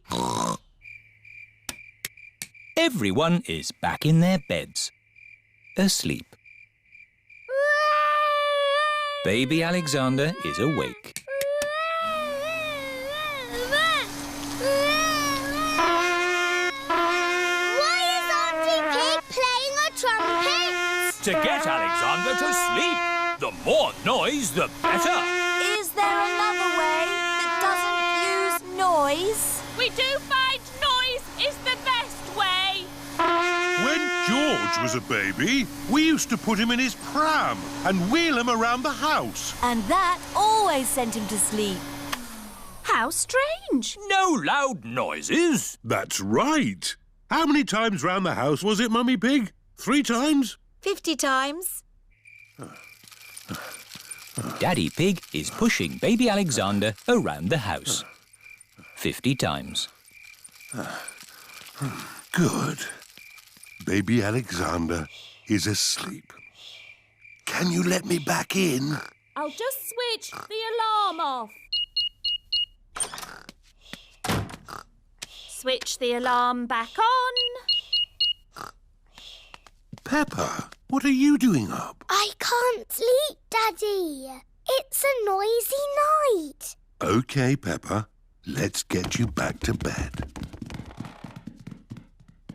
Everyone is back in their beds, asleep. Baby Alexander is awake. Why is Auntie Pig playing a trumpet? To get Alexander to sleep. The more noise, the better. Is there another way that doesn't use noise? We do find noise is the best way. When George was a baby, we used to put him in his pram and wheel him around the house. And that always sent him to sleep. How strange. No loud noises. That's right. How many times round the house was it, Mummy Pig? 3 times? 50 times. Daddy Pig is pushing baby Alexander around the house. 50 times. Good. Baby Alexander is asleep. Can you let me back in? I'll just switch the alarm off. Switch the alarm back on. Peppa, what are you doing up? I can't sleep, Daddy. It's a noisy night. OK, Peppa. Let's get you back to bed.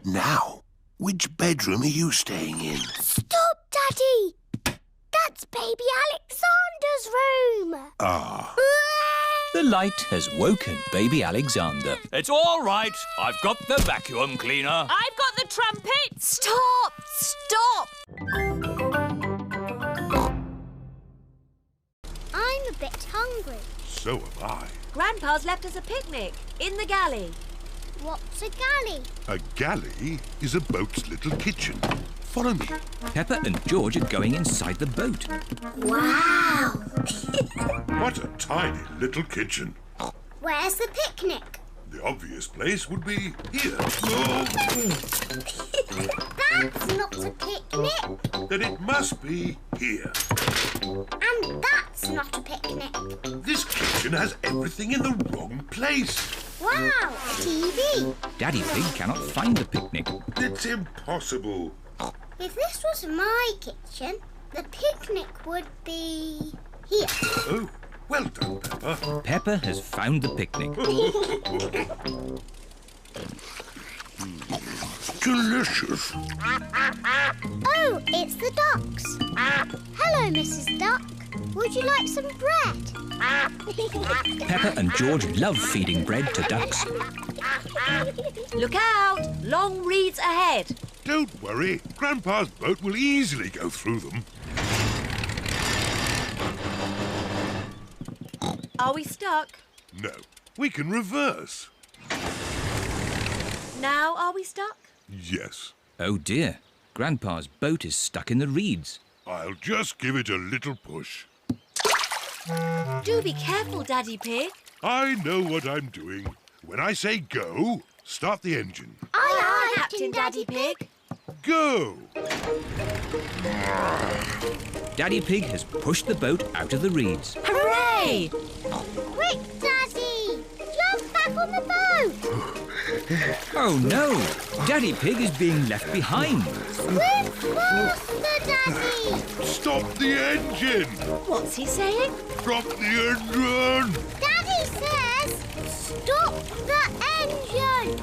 Now, which bedroom are you staying in? Stop, Daddy. That's baby Alexander's room. Ah. The light has woken baby Alexander. It's all right. I've got the vacuum cleaner. I've got the trumpet. Stop! Stop! I'm a bit hungry. So am I. Grandpa's left us a picnic in the galley. What's a galley? A galley is a boat's little kitchen. Follow me. Peppa and George are going inside the boat. Wow! What a tiny little kitchen. Where's the picnic? The obvious place would be here. That's not a picnic. Then it must be here. And that's not a picnic. This kitchen has everything in the wrong place. Wow! TV. Daddy Pig cannot find the picnic. It's impossible. If this was my kitchen, the picnic would be here. Oh, well done, Peppa. Peppa has found the picnic. Delicious. Oh, it's the ducks. Hello, Mrs. Duck. Would you like some bread? Peppa and George love feeding bread to ducks. Look out! Long reeds ahead. Don't worry. Grandpa's boat will easily go through them. Are we stuck? No, we can reverse. Now are we stuck? Yes. Oh dear. Grandpa's boat is stuck in the reeds. I'll just give it a little push. Do be careful, Daddy Pig. I know what I'm doing. When I say go, start the engine. Aye, Captain Daddy Pig. Go! Daddy Pig has pushed the boat out of the reeds. Hooray! Quick, Daddy! Jump back on the boat! Oh no! Daddy Pig is being left behind. Swim faster, Daddy! Stop the engine! What's he saying? Stop the engine! Daddy says, stop the engine!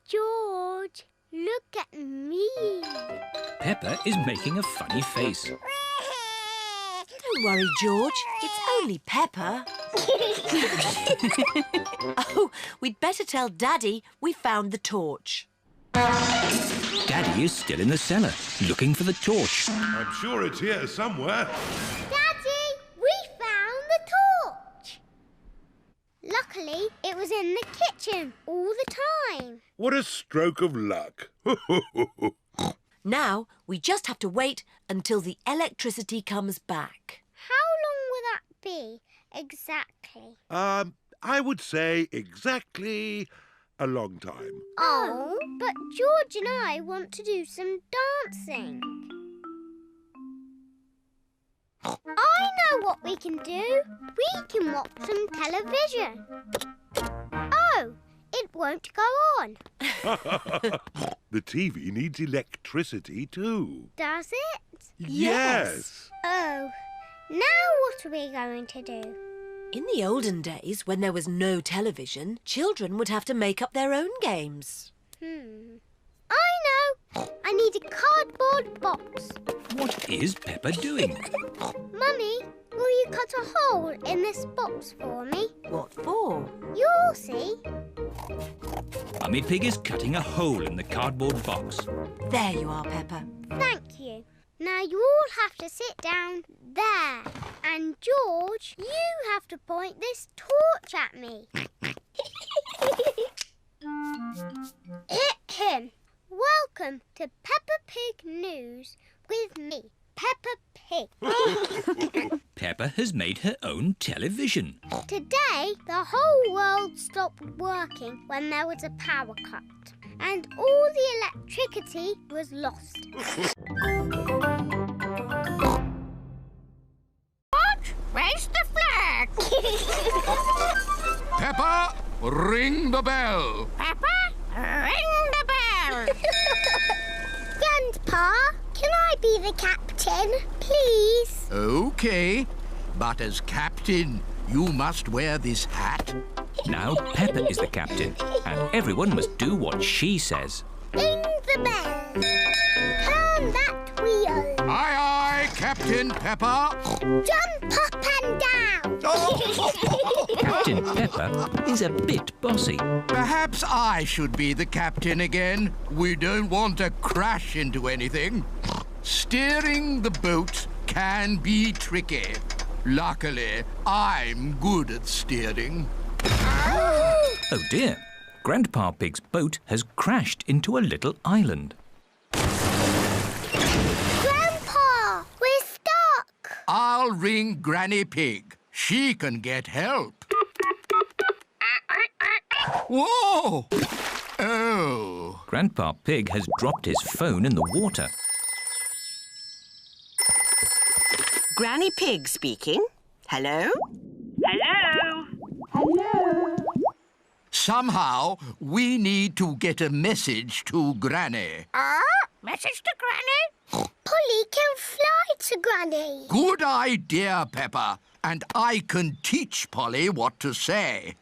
George, look at me. Peppa is making a funny face. Don't worry, George. It's only Peppa. Oh, we'd better tell Daddy we found the torch. Daddy is still in the cellar, looking for the torch. I'm sure it's here somewhere. Daddy, we found the torch. Luckily, it was in the kitchen all the time. What a stroke of luck. Now we just have to wait until the electricity comes back. How long will that be, exactly? I would say exactly a long time. Oh, but George and I want to do some dancing. I know what we can do. We can watch some television. Oh, it tap won't go on. The TV needs electricity too. Does it? Yes. Oh, now what are we going to do? In the olden days, when there was no television, children would have to make up their own games. I know! I need a cardboard box. What is Peppa doing? Mummy, will you cut a hole in this box for me? What for? You'll see. Mummy Pig is cutting a hole in the cardboard box. There you are, Peppa. Thank you. Now you all have to sit down there. And George, you have to point this torch at me. Welcome to Peppa Pig News with me, Peppa Pig. Peppa has made her own television. Today, the whole world stopped working when there was a power cut. And all the electricity was lost. What? Raise the flag! Peppa, ring the bell. Peppa, ring the bell! Grandpa, can I be the captain, please? OK, but as captain, you must wear this hat. Now Peppa is the captain, and everyone must do what she says. Ring the bell. Turn that wheel. Aye, aye, Captain Peppa. Jump up and down. Captain Peppa is a bit bossy. Perhaps I should be the captain again. We don't want to crash into anything. Steering the boat can be tricky. Luckily, I'm good at steering. Oh dear, Grandpa Pig's boat has crashed into a little island. Grandpa, we're stuck. I'll ring Granny Pig. She can get help. Whoa! Oh. Grandpa Pig has dropped his phone in the water. Granny Pig speaking. Hello? Hello? Hello? Somehow, we need to get a message to Granny. Message to Granny? Polly can fly to Granny. Good idea, Peppa. And I can teach Polly what to say.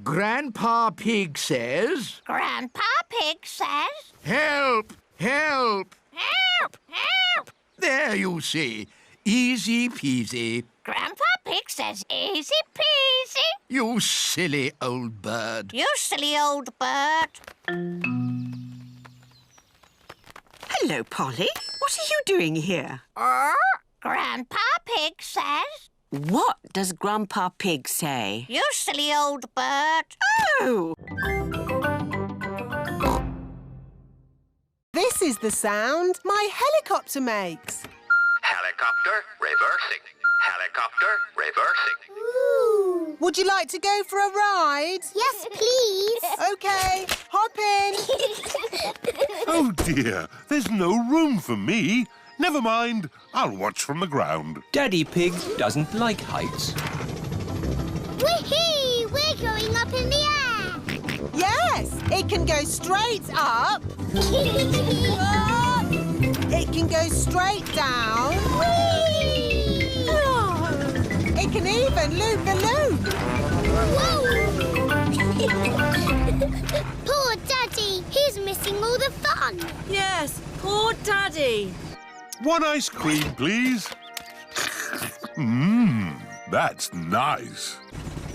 Grandpa Pig says... Grandpa Pig says... Help! Help! Help! Help! There you see. Easy peasy. Grandpa Pig says easy peasy. You silly old bird. You silly old bird. Hello, Polly. What are you doing here? Grandpa Pig says... What does Grandpa Pig say? You silly old bird. Oh! This is the sound my helicopter makes. Helicopter reversing. Helicopter reversing. Ooh. Would you like to go for a ride? Yes, please. OK, hop in. Oh dear, there's no room for me. Never mind, I'll watch from the ground. Daddy Pig doesn't like heights. Whee! We're going up in the air. Yes, it can go straight up. It can go straight down. Whee! It can even loop the loop. Whoa! Poor Daddy, he's missing all the fun. Yes, poor Daddy. One ice cream, please. That's nice.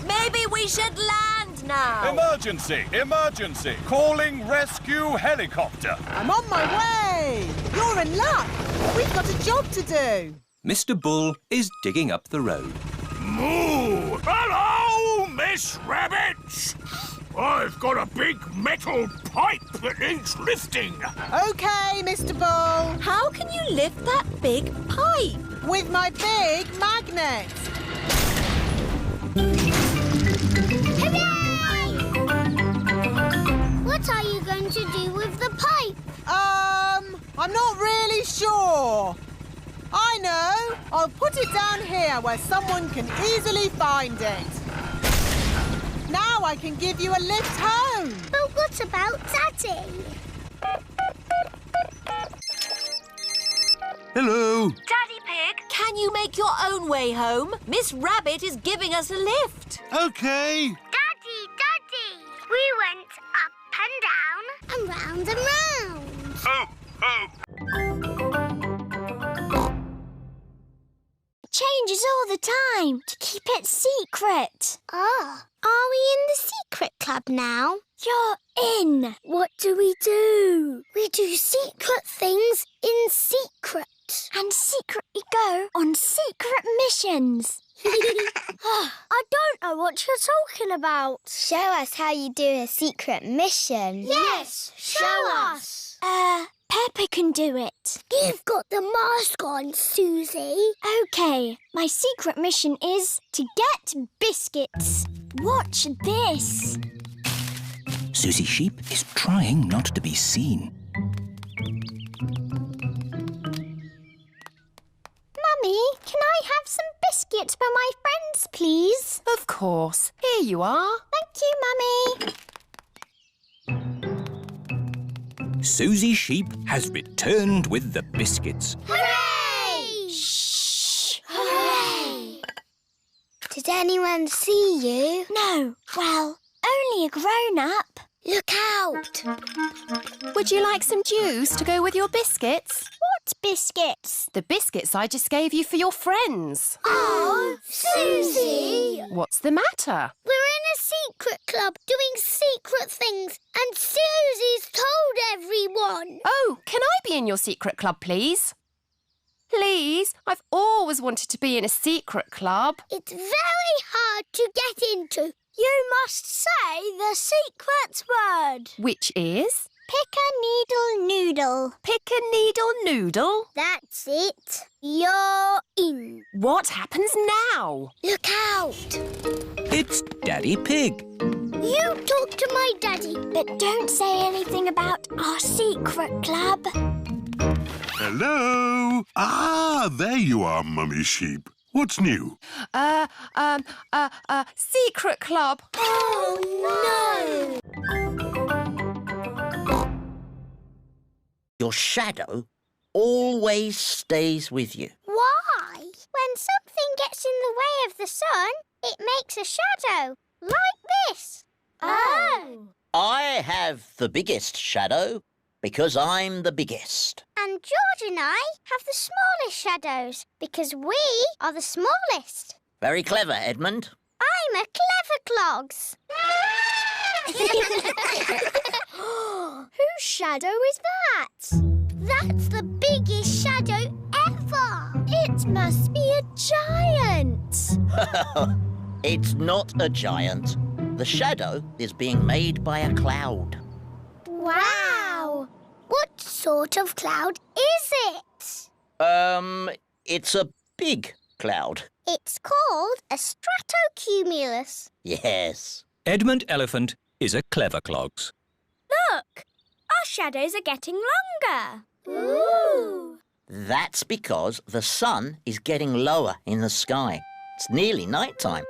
Maybe we should land now. Emergency! Emergency! Calling rescue helicopter. I'm on my way. You're in luck. We've got a job to do. Mr. Bull is digging up the road. Moo! Hello, Miss Rabbit! I've got a big metal pipe that needs lifting. OK, Mr. Bull. How can you lift that big pipe? With my big magnet. Hooray! What are you going to do with the pipe? I'm not really sure. I know. I'll put it down here where someone can easily find it. Now I can give you a lift home. But what about Daddy? Hello. Daddy Pig, can you make your own way home? Miss Rabbit is giving us a lift. Okay. Daddy, we went up and down and round and round. Oh, oh. It changes all the time to keep it secret. Oh, are we in the secret club now? You're in. What do? We do secret things in secret. And secretly go on secret missions. I don't know what you're talking about. Show us how you do a secret mission. Yes, show us. Peppa can do it. You've got the mask on, Susie. OK, my secret mission is to get biscuits. Watch this. Susie Sheep is trying not to be seen. Mummy, can I have some biscuits for my friends, please? Of course. Here you are. Thank you, Mummy. Susie Sheep has returned with the biscuits. Hooray! Shh! Hooray! Did anyone see you? No. Well, only a grown-up. Look out! Would you like some juice to go with your biscuits? What biscuits? The biscuits I just gave you for your friends. Oh, Susie! What's the matter? We're in a secret club doing secret things and Susie's told everyone. Oh, can I be in your secret club, please? Please, I've always wanted to be in a secret club. It's very hard to get into. You must say the secret word. Which is? Pick-a-needle-noodle. Pick-a-needle-noodle? That's it. You're in. What happens now? Look out. It's Daddy Pig. You talk to my daddy, but don't say anything about our secret club. Hello. Ah, there you are, Mummy Sheep. What's new? Secret club. Oh, no. Your shadow always stays with you. Why? When something gets in the way of the sun, it makes a shadow, like this. Oh. I have the biggest shadow because I'm the biggest. And George and I have the smallest shadows because we are the smallest. Very clever, Edmund. I'm a clever clogs. Whose shadow is that? That's the biggest shadow ever. It must be a giant. It's not a giant. The shadow is being made by a cloud. Wow. What sort of cloud is it? It's a big cloud. It's called a stratocumulus. Yes. Edmund Elephant is a clever clogs. Look! Our shadows are getting longer. Ooh. That's because the sun is getting lower in the sky. It's nearly night time.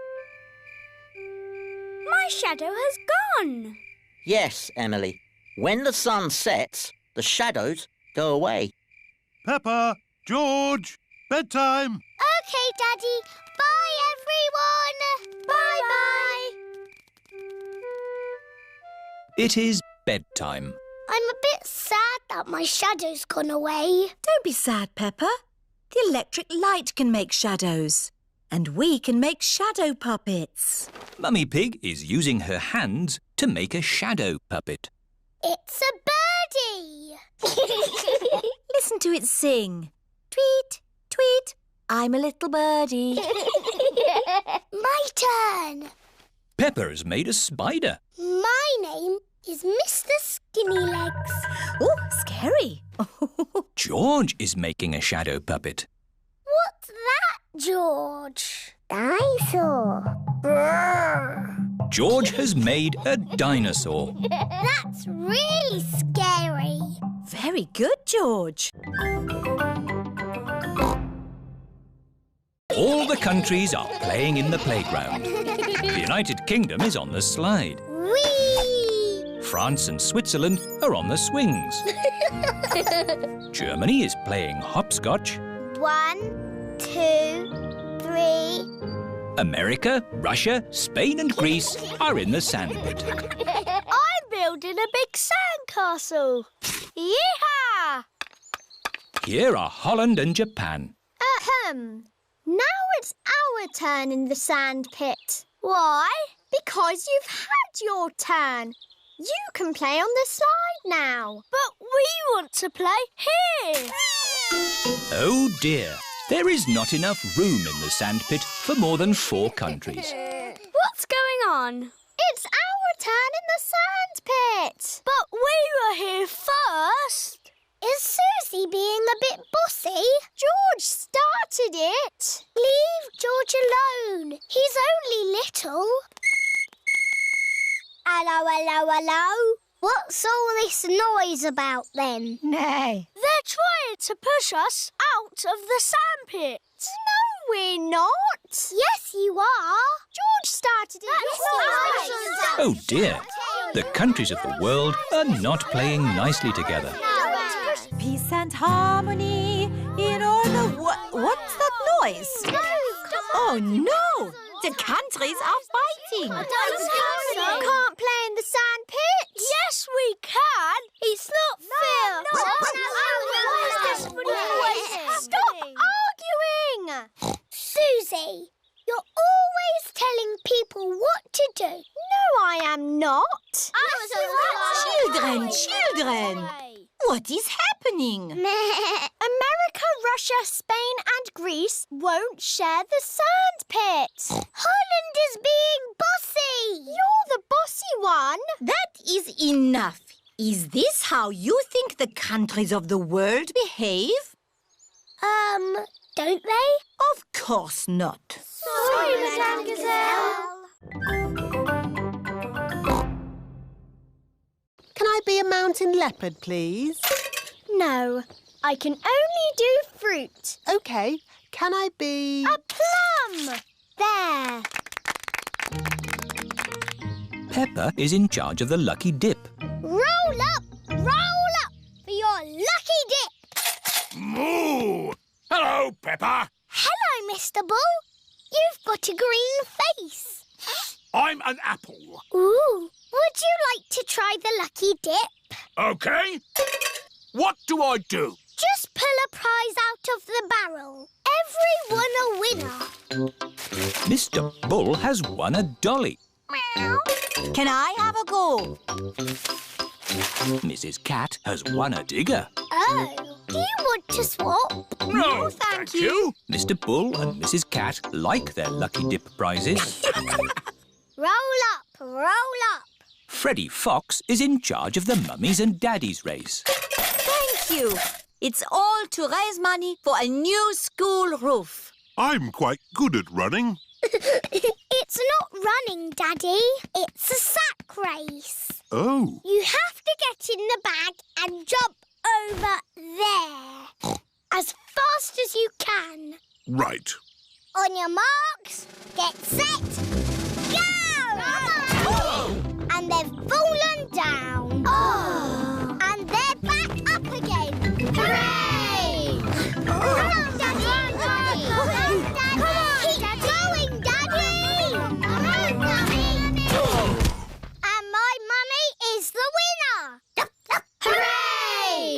My shadow has gone. Yes, Emily. When the sun sets, the shadows go away. Peppa, George, bedtime. OK, Daddy. Bye, everyone. Bye-bye. It is bedtime. I'm a bit sad that my shadow's gone away. Don't be sad, Peppa. The electric light can make shadows. And we can make shadow puppets. Mummy Pig is using her hands to make a shadow puppet. It's a birdie. Listen to it sing. Tweet, tweet, I'm a little birdie. My turn. Peppa has made a spider. My name is Mr. Skinny Legs. Oh, scary. George is making a shadow puppet. What's that, George? Dinosaur. Brrr. George has made a dinosaur. That's really scary. Very good, George. All the countries are playing in the playground. The United Kingdom is on the slide. Whee! France and Switzerland are on the swings. Germany is playing hopscotch. 1, 2, 3. America, Russia, Spain and Greece are in the sandpit. I'm building a big sandcastle. Yeehaw! Here are Holland and Japan. Now it's our turn in the sandpit. Why? Because you've had your turn. You can play on the slide now. But we want to play here. Oh dear, there is not enough room in the sandpit for more than 4 countries. What's going on? It's our turn in the sandpit. But we were here first. Is Susie being a bit bossy? George started it. Leave George alone. He's only little. Hello, hello, hello. What's all this noise about then? Nay. They're trying to push us out of the sandpit. No, we're not. Yes, you are. George started it. Oh dear, the countries of the world are not playing nicely together. Peace and harmony in all the what's that noise? Oh no! The countries are fighting. You can't play in the sandpit. Yes, we can. It's not fair. Stop arguing. Susie, you're always telling people what to do. No, I am not. Children! What is happening? America, Russia, Spain and Greece won't share the sandpit. Holland is being bossy. You're the bossy one. That is enough. Is this how you think the countries of the world behave? Don't they? Of course not. Sorry, Madame Gazelle. Can I be a mountain leopard, please? No, I can only do fruit. OK. Can I be... A plum! There. Peppa is in charge of the lucky dip. Roll up for your lucky dip. Moo! Hello, Peppa. Hello, Mr. Bull. You've got a green face. I'm an apple. Ooh, would you like to try the lucky dip? OK. What do I do? Just pull a prize out of the barrel. Everyone a winner. Mr. Bull has won a dolly. Can I have a go? Mrs. Cat has won a digger. Oh, do you want to swap? No, thank you. Mr. Bull and Mrs. Cat like their lucky dip prizes. Roll up. Freddie Fox is in charge of the mummies and daddies race. Thank you. It's all to raise money for a new school roof. I'm quite good at running. It's not running, Daddy. It's a sack race. Oh. You have to get in the bag and jump over there. As fast as you can. Right. On your marks, get set, go! And they've fallen down. Oh. And they're back up again. Hooray! Come on, Daddy! Come on, Daddy! Keep going, Daddy! Come on, Daddy! And my mummy is the winner! Hooray!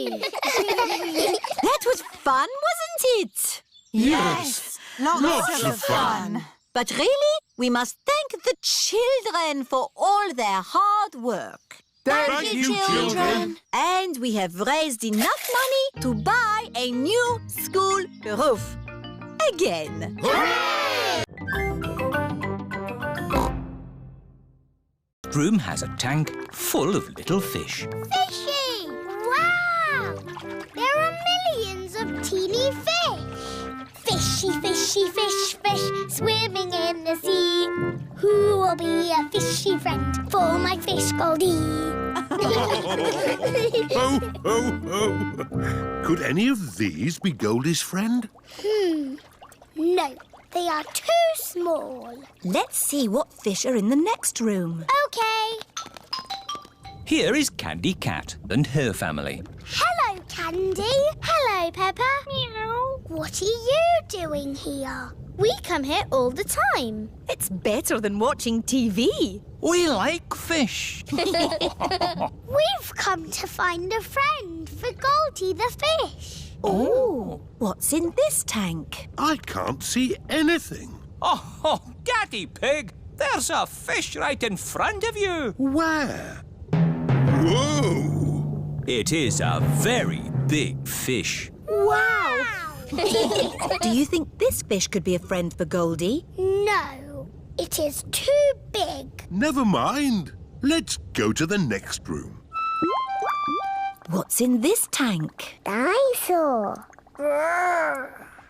That was fun, wasn't it? Yes. Lots of fun. But really, we must thank the children for all their hard work. Thank you, children. And we have raised enough money to buy a new school roof. Again. Hooray! Room has a tank full of little fish. Fishy! Wow! There are millions of teeny fish. Fishy, fishy, fish, fish, swimming in the sea. Who will be a fishy friend for my fish Goldie? Ho, ho, ho. Could any of these be Goldie's friend? No. They are too small. Let's see what fish are in the next room. OK. Here is Candy Cat and her family. Hello, Candy. Hello, Peppa. Meow. What are you doing here? We come here all the time. It's better than watching TV. We like fish. We've come to find a friend for Goldie the fish. Oh, what's in this tank? I can't see anything. Oh, Daddy Pig, there's a fish right in front of you. Where? Whoa! It is a very big fish. Wow! Do you think this fish could be a friend for Goldie? No, it is too big. Never mind. Let's go to the next room. What's in this tank? Dinosaur.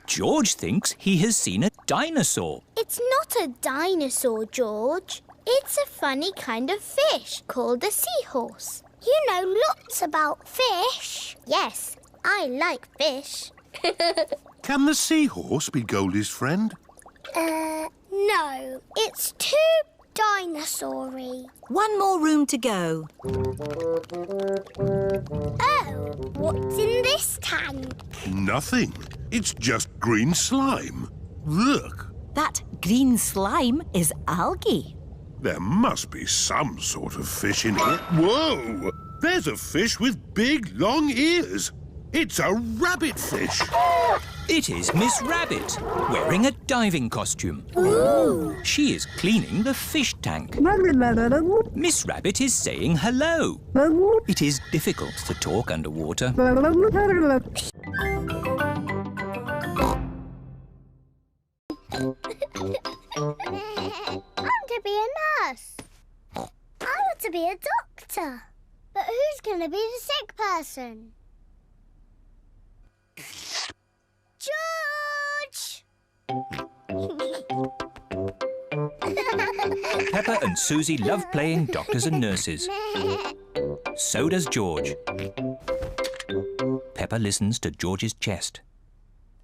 George thinks he has seen a dinosaur. It's not a dinosaur, George. It's a funny kind of fish called a seahorse. You know lots about fish. Yes, I like fish. Can the seahorse be Goldie's friend? No. It's too dinosaur-y. One more room to go. Oh, what's in this tank? Nothing. It's just green slime. Look. That green slime is algae. There must be some sort of fish in here. Whoa! There's a fish with big, long ears. It's a rabbit fish. It is Miss Rabbit, wearing a diving costume. Ooh. She is cleaning the fish tank. Miss Rabbit is saying hello. It is difficult to talk underwater. I want to be a nurse. I want to be a doctor. But who's going to be the sick person? George! Peppa and Susie love playing doctors and nurses. So does George. Peppa listens to George's chest.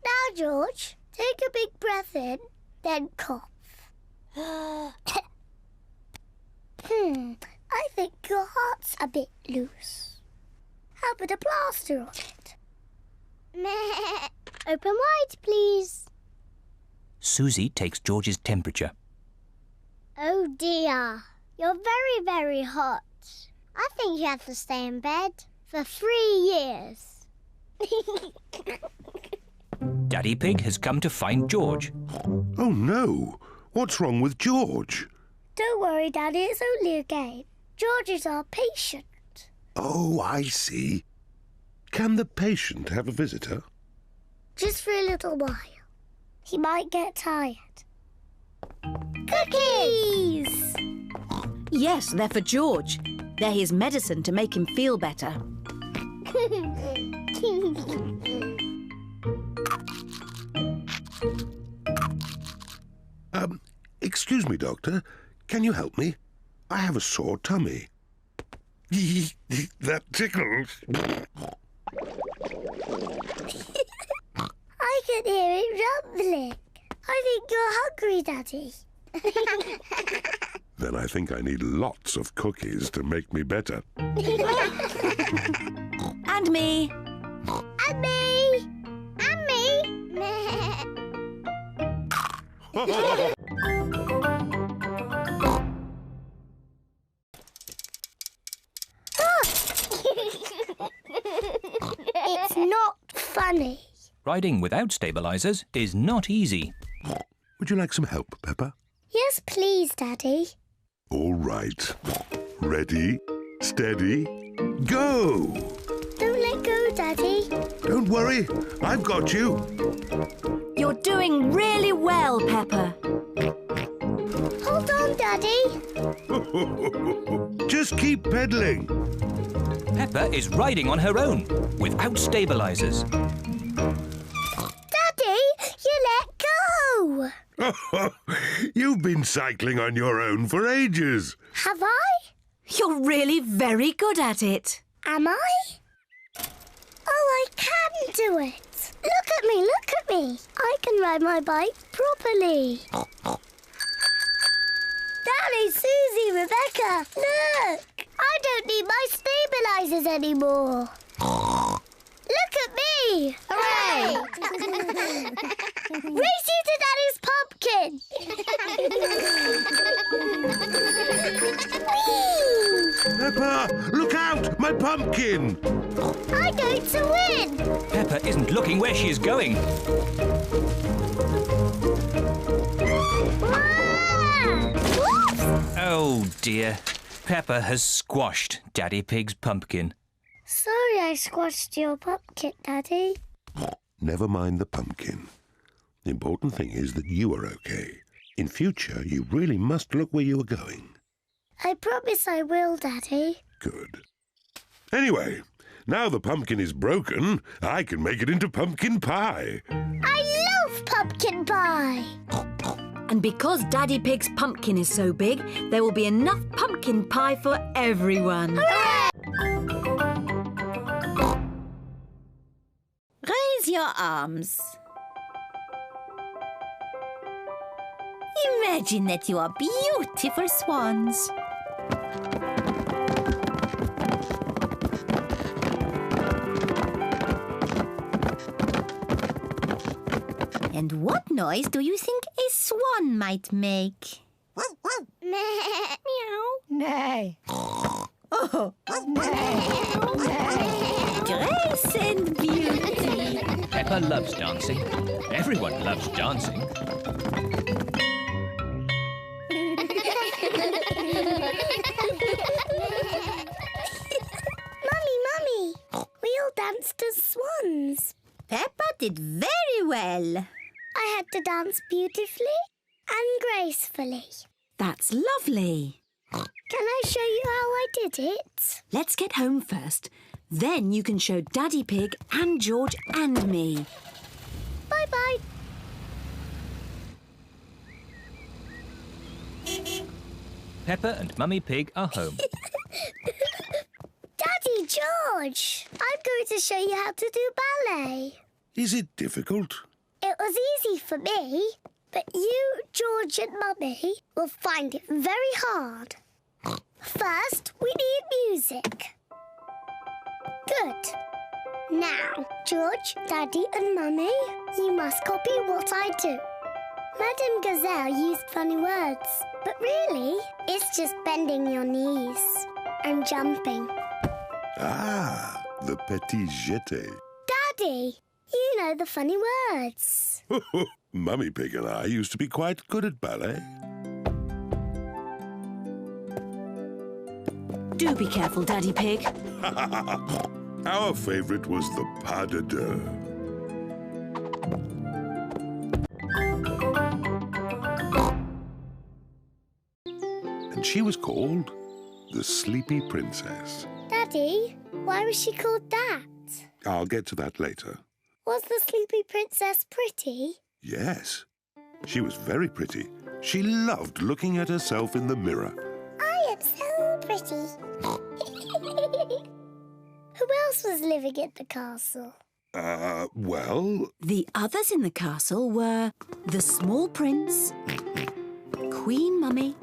Now, George, take a big breath in, then cough. I think your heart's a bit loose. How about a plaster on it? Open wide, please. Susie takes George's temperature. Oh dear, you're very, very hot. I think you have to stay in bed for 3 years. Daddy Pig has come to find George. Oh no, what's wrong with George? Don't worry, Daddy, it's only a game. George is our patient. Oh, I see. Can the patient have a visitor? Just for a little while. He might get tired. Cookies! Yes, they're for George. They're his medicine to make him feel better. Excuse me, Doctor. Can you help me? I have a sore tummy. That tickles. I can hear it rumbling. I think you're hungry, Daddy. Then I think I need lots of cookies to make me better. And me. And me. And me. It's not funny. Riding without stabilizers is not easy. Would you like some help, Peppa? Yes, please, Daddy. All right. Ready, steady, go! Don't let go, Daddy. Don't worry, I've got you. You're doing really well, Peppa. Hold on, Daddy. Just keep pedaling. Peppa is riding on her own, without stabilizers. Daddy, you let go. You've been cycling on your own for ages. Have I? You're really very good at it. Am I? Oh, I can do it. Look at me, look at me. I can ride my bike properly. Daddy, Susie, Rebecca, look! I don't need my stabilisers anymore. Look at me! Hooray! Race you to Daddy's pumpkin! Peppa, look out! My pumpkin! I'm going to win! Peppa isn't looking where she is going. Oh dear. Peppa has squashed Daddy Pig's pumpkin. Sorry I squashed your pumpkin, Daddy. Never mind the pumpkin. The important thing is that you are okay. In future, you really must look where you are going. I promise I will, Daddy. Good. Anyway, now the pumpkin is broken, I can make it into pumpkin pie. I love pumpkin pie! And because Daddy Pig's pumpkin is so big, there will be enough pumpkin pie for everyone. Hooray! Raise your arms. Imagine that you are beautiful swans. And what noise do you think a swan might make? Meow. Nay. Oh, grace and beauty. Peppa loves dancing. Everyone loves dancing. Mummy, we all danced as swans. Peppa did very well. I had to dance beautifully and gracefully. That's lovely. Can I show you how I did it? Let's get home first. Then you can show Daddy Pig and George and me. Bye-bye. Peppa and Mummy Pig are home. Daddy George, I'm going to show you how to do ballet. Is it difficult? It was easy for me, but you, George and Mummy will find it very hard. First, we need music. Good. Now, George, Daddy and Mummy, you must copy what I do. Madame Gazelle used funny words, but really, it's just bending your knees and jumping. Ah, the petit jeté. Daddy, you know the funny words. Mummy Pig and I used to be quite good at ballet. Do be careful, Daddy Pig. Our favourite was the pas de deux. And she was called the Sleepy Princess. Daddy, why was she called that? I'll get to that later. Was the Sleepy Princess pretty? Yes, she was very pretty. She loved looking at herself in the mirror. I am so pretty. Who else was living at the castle? Well... The others in the castle were the small prince, Queen Mummy,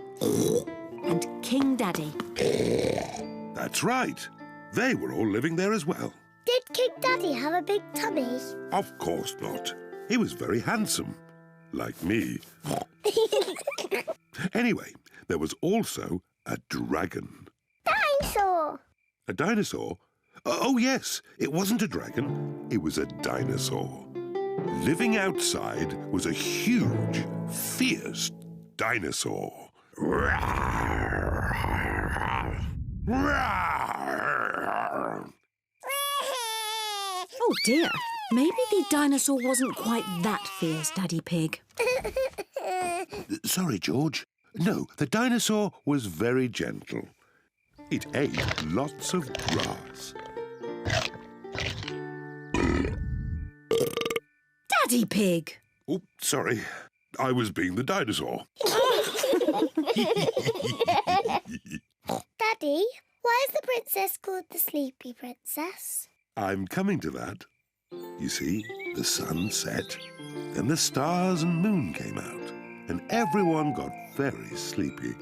and King Daddy. That's right. They were all living there as well. Did King Daddy have a big tummy? Of course not. He was very handsome. Like me. Anyway, there was also a dragon. Dinosaur! A dinosaur? Oh, yes. It wasn't a dragon. It was a dinosaur. Living outside was a huge, fierce dinosaur. Oh dear, maybe the dinosaur wasn't quite that fierce, Daddy Pig. Sorry, George. No, the dinosaur was very gentle. It ate lots of grass. Daddy Pig! Oh, sorry. I was being the dinosaur. Daddy, why is the princess called the Sleepy Princess? I'm coming to that. You see, the sun set, then the stars and moon came out, and everyone got very sleepy.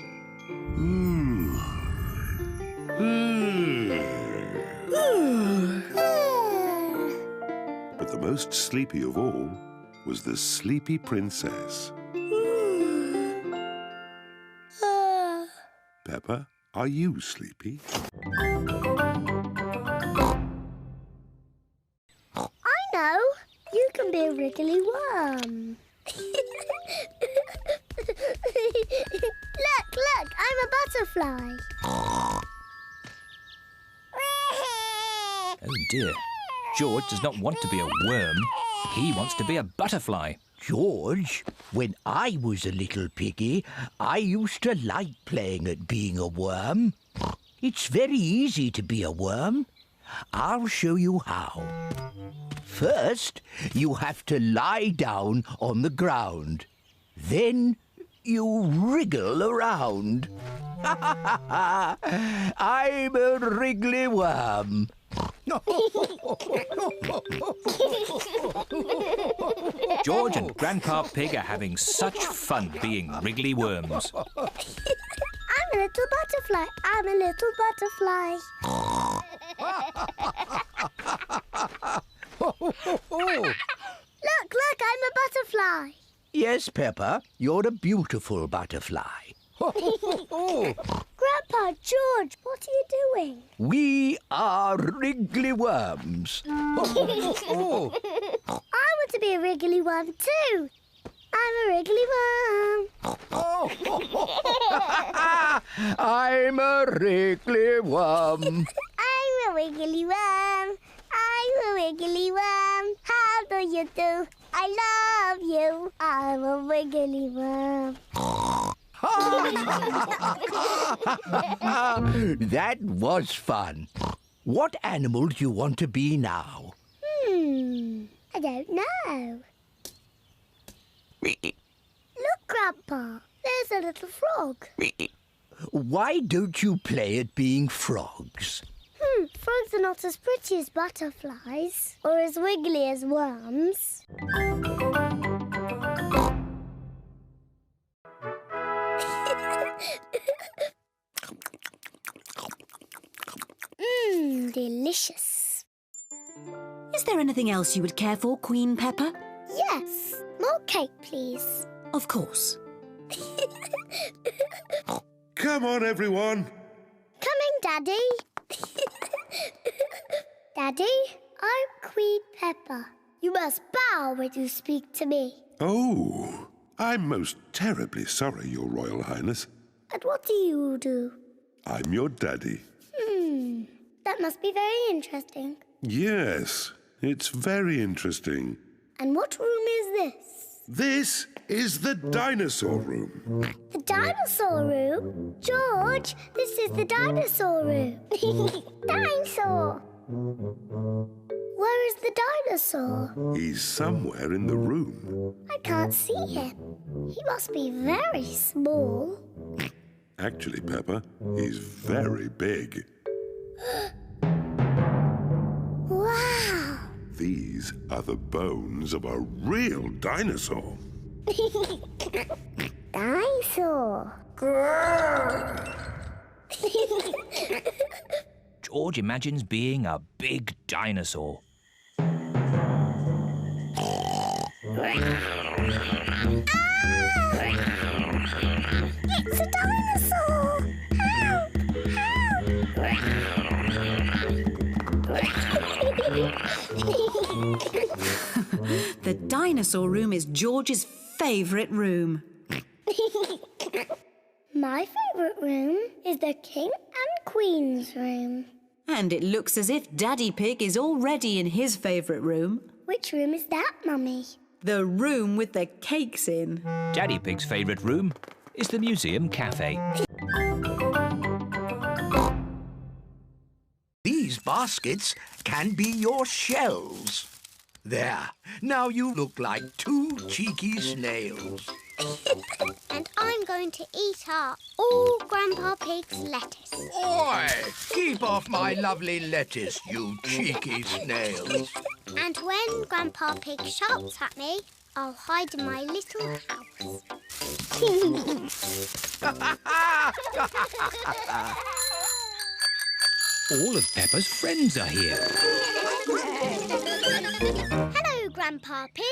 But the most sleepy of all was the sleepy princess. Peppa, are you sleepy? I know. You can be a wriggly worm. Look, I'm a butterfly. Oh dear. George does not want to be a worm. He wants to be a butterfly. George, when I was a little piggy, I used to like playing at being a worm. It's very easy to be a worm. I'll show you how. First, you have to lie down on the ground. Then you wriggle around. I'm a wriggly worm. George and Grandpa Pig are having such fun being wriggly worms. I'm a little butterfly. I'm a little butterfly. Look, I'm a butterfly. Yes, Peppa, you're a beautiful butterfly. Grandpa, George, what are you doing? We are wriggly worms. I want to be a wriggly worm too. I'm a wriggly worm. I'm a wriggly worm. I'm a wiggly worm. I'm a wiggly worm. How do you do? I love you. I'm a wiggly worm. That was fun. What animal do you want to be now? I don't know. Look, Grandpa. There's a little frog. Why don't you play at being frogs? Frogs are not as pretty as butterflies or as wiggly as worms. Delicious. Is there anything else you would care for, Queen Peppa? Yes. More cake, please. Of course. Come on, everyone. Coming, Daddy. Daddy, I'm Queen Peppa. You must bow when you speak to me. Oh, I'm most terribly sorry, Your Royal Highness. And what do you do? I'm your daddy. That must be very interesting. Yes, it's very interesting. And what room is this? This is the dinosaur room. The dinosaur room? George, this is the dinosaur room. Dinosaur! Where is the dinosaur? He's somewhere in the room. I can't see him. He must be very small. Actually, Peppa, he's very big. Wow! These are the bones of a real dinosaur. Dinosaur! George imagines being a big dinosaur. It's a dinosaur! Help! The dinosaur room is George's favourite room. My favourite room is the King and Queen's room. And it looks as if Daddy Pig is already in his favourite room. Which room is that, Mummy? The room with the cakes in. Daddy Pig's favourite room is the museum cafe. These baskets can be your shells. There, now you look like two cheeky snails. And I'm going to eat up all Grandpa Pig's lettuce. Oi! Keep off my lovely lettuce, you cheeky snails. And when Grandpa Pig shouts at me, I'll hide in my little house. All of Peppa's friends are here. Hello, Grandpa Pig.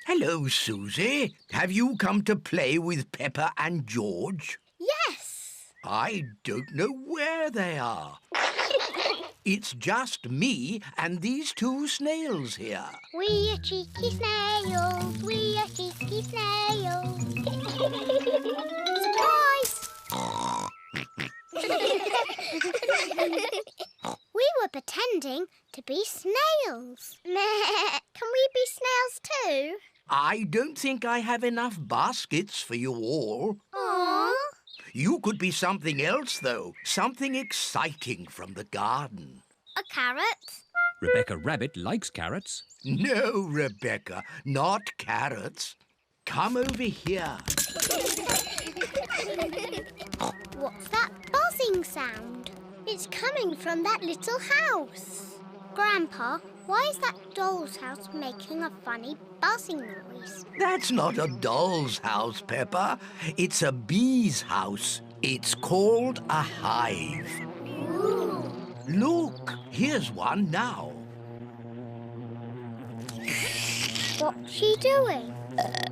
Hello, Susie. Have you come to play with Peppa and George? Yes. I don't know where they are. It's just me and these two snails here. We are cheeky snails. We are cheeky snails. Surprise! We were pretending to be snails. Can we be snails too? I don't think I have enough baskets for you all. Aww. You could be something else, though. Something exciting from the garden. A carrot? Rebecca Rabbit likes carrots. No, Rebecca, not carrots. Come over here. What's that buzzing sound? It's coming from that little house. Grandpa, why is that doll's house making a funny buzzing noise? That's not a doll's house, Peppa. It's a bee's house. It's called a hive. Ooh. Look, here's one now. What's she doing?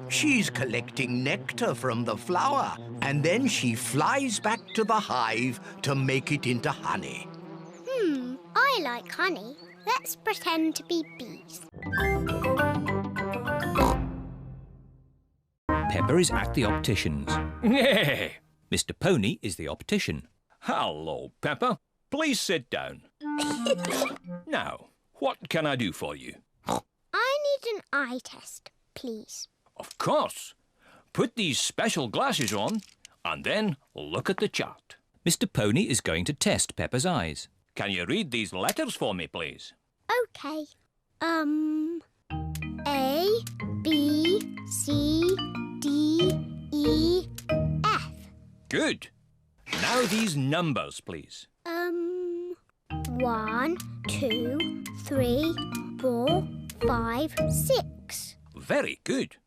She's collecting nectar from the flower, and then she flies back to the hive to make it into honey. I like honey. Let's pretend to be bees. Peppa is at the optician's. Hey! Mr. Pony is the optician. Hello, Peppa. Please sit down. Now, what can I do for you? I need an eye test, please. Of course. Put these special glasses on and then look at the chart. Mr. Pony is going to test Peppa's eyes. Can you read these letters for me, please? OK. A, B, C, D, E, F. Good. Now these numbers, please. 1, 2, 3, 4, 5, 6. Very good.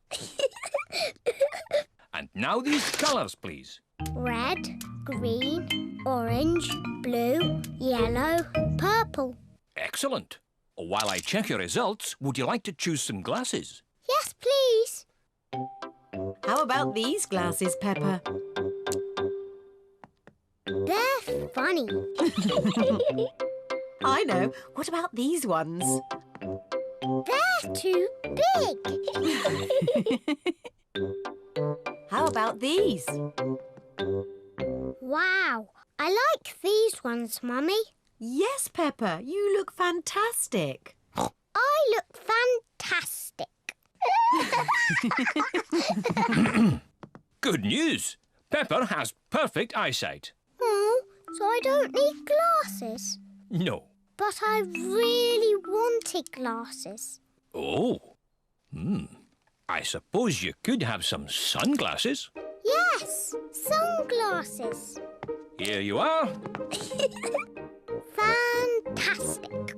And now these colours, please. Red, green, orange, blue, yellow, purple. Excellent. While I check your results, would you like to choose some glasses? Yes, please. How about these glasses, Peppa? They're funny. I know. What about these ones? They're too big. How about these? Wow, I like these ones, Mummy. Yes, Peppa, you look fantastic. I look fantastic. Good news. Peppa has perfect eyesight. Oh, so I don't need glasses. No. But I really wanted glasses. Oh. I suppose you could have some sunglasses. Yes, sunglasses. Here you are. Fantastic.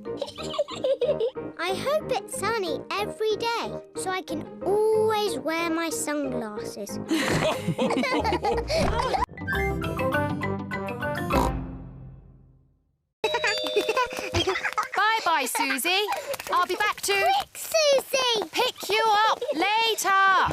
I hope it's sunny every day so I can always wear my sunglasses. Bye-bye, Susie. I'll be back to... Quick, Susie! Pick you up later.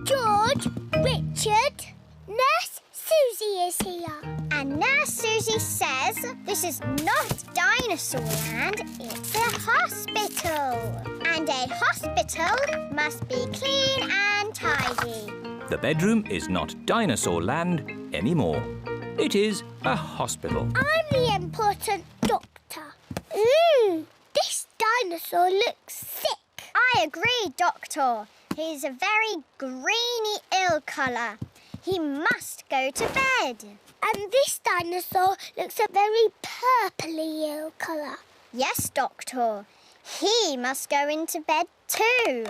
George, Richard, Nurse Susie is here. And Nurse Susie says this is not dinosaur land, it's a hospital. And a hospital must be clean and tidy. The bedroom is not dinosaur land anymore. It is a hospital. I'm the important doctor. This dinosaur looks sick. I agree, Doctor. He's a very greeny ill colour. He must go to bed. And this dinosaur looks a very purpley ill colour. Yes, Doctor. He must go into bed too.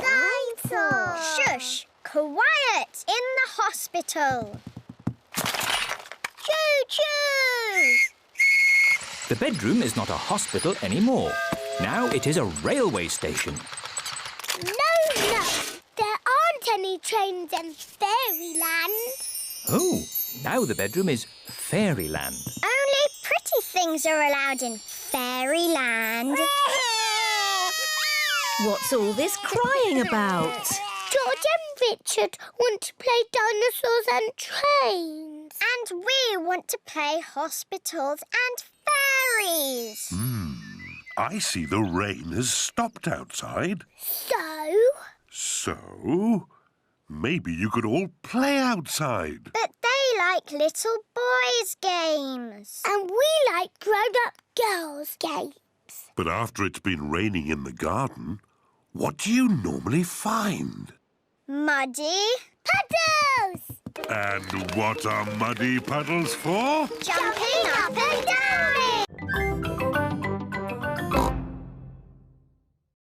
Dinosaur! Shush! Quiet! In the hospital. Choo-choo! The bedroom is not a hospital anymore. Now it is a railway station. No! There aren't any trains in Fairyland. Oh, now the bedroom is Fairyland. Only pretty things are allowed in Fairyland. What's all this crying about? George and Richard want to play dinosaurs and trains. And we want to play hospitals and fairies. I see the rain has stopped outside. So, maybe you could all play outside. But they like little boys' games. And we like grown-up girls' games. But after it's been raining in the garden, what do you normally find? Muddy puddles! And what are muddy puddles for? Jumping up and down!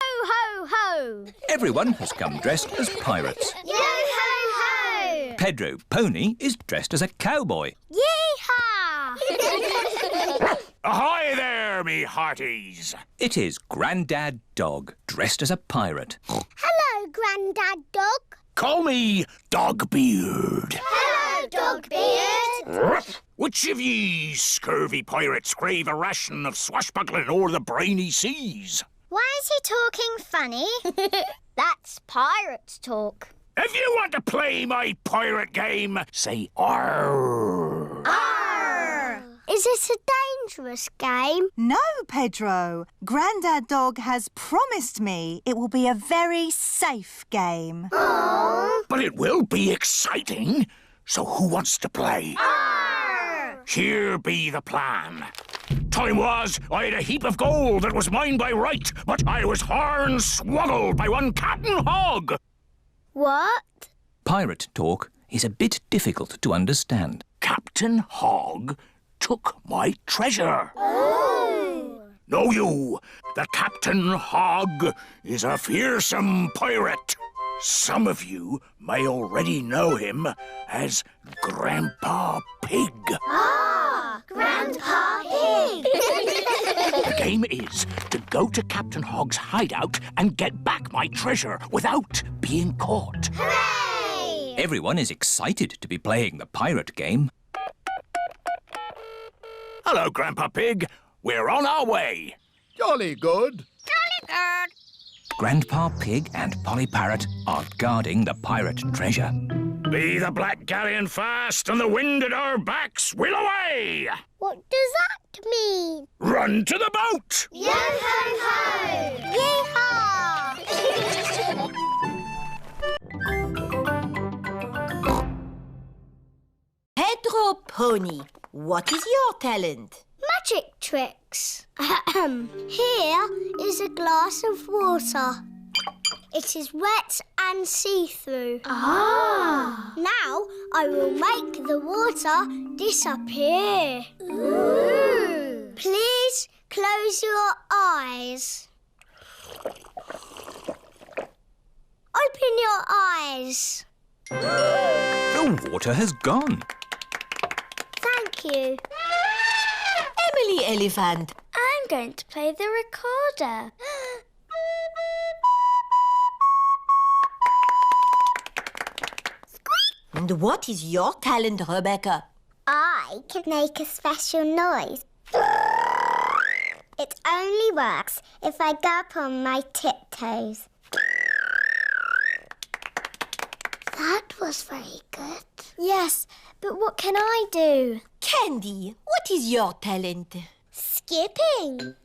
Ho, ho, ho! Everyone has come dressed as pirates. Yo, ho, ho! Pedro Pony is dressed as a cowboy. Yee-haw! Ahoy there, me hearties! It is Grandad Dog, dressed as a pirate. Hello, Grandad Dog. Call me Dogbeard. Hello, Dogbeard. Which of ye scurvy pirates crave a ration of swashbuckling o'er the briny seas? Why is he talking funny? That's pirate talk. If you want to play my pirate game, say arr. Arr! Is it a dangerous game? No, Pedro. Grandad Dog has promised me it will be a very safe game. Aww. But it will be exciting. So who wants to play? Arr! Here be the plan. Time was, I had a heap of gold that was mine by right, but I was horn-swoggled by one Captain Hog. What? Pirate talk is a bit difficult to understand. Captain Hog took my treasure. Oh. Know you that Captain Hog is a fearsome pirate? Some of you may already know him as Grandpa Pig. Ah, Grandpa Pig! The game is to go to Captain Hog's hideout and get back my treasure without being caught. Hooray! Everyone is excited to be playing the pirate game. Hello, Grandpa Pig. We're on our way. Jolly good. Jolly good. Grandpa Pig and Polly Parrot are guarding the pirate treasure. Be the black galleon fast and the wind at our backs, we'll away! What does that mean? Run to the boat! Yo-ho-ho! Yee-haw! Pedro Pony, what is your talent? Magic tricks. Here is a glass of water. It is wet and see-through. Ah! Now I will make the water disappear. Ooh. Please close your eyes. Open your eyes. The water has gone. Thank you. Emily Elephant. I'm going to play the recorder. And what is your talent, Rebecca? I can make a special noise. It only works if I go up on my tiptoes. That was very good. Yes, but what can I do? Candy, what is your talent? Skipping.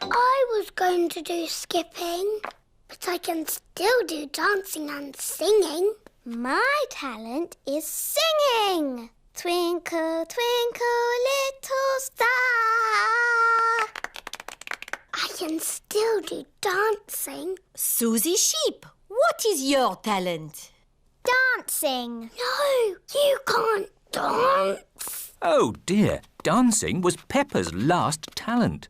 I was going to do skipping, but I can still do dancing and singing. My talent is singing. Twinkle, twinkle, little star. I can still do dancing. Susie Sheep, what is your talent? Dancing. No, you can't dance. Oh dear, dancing was Peppa's last talent.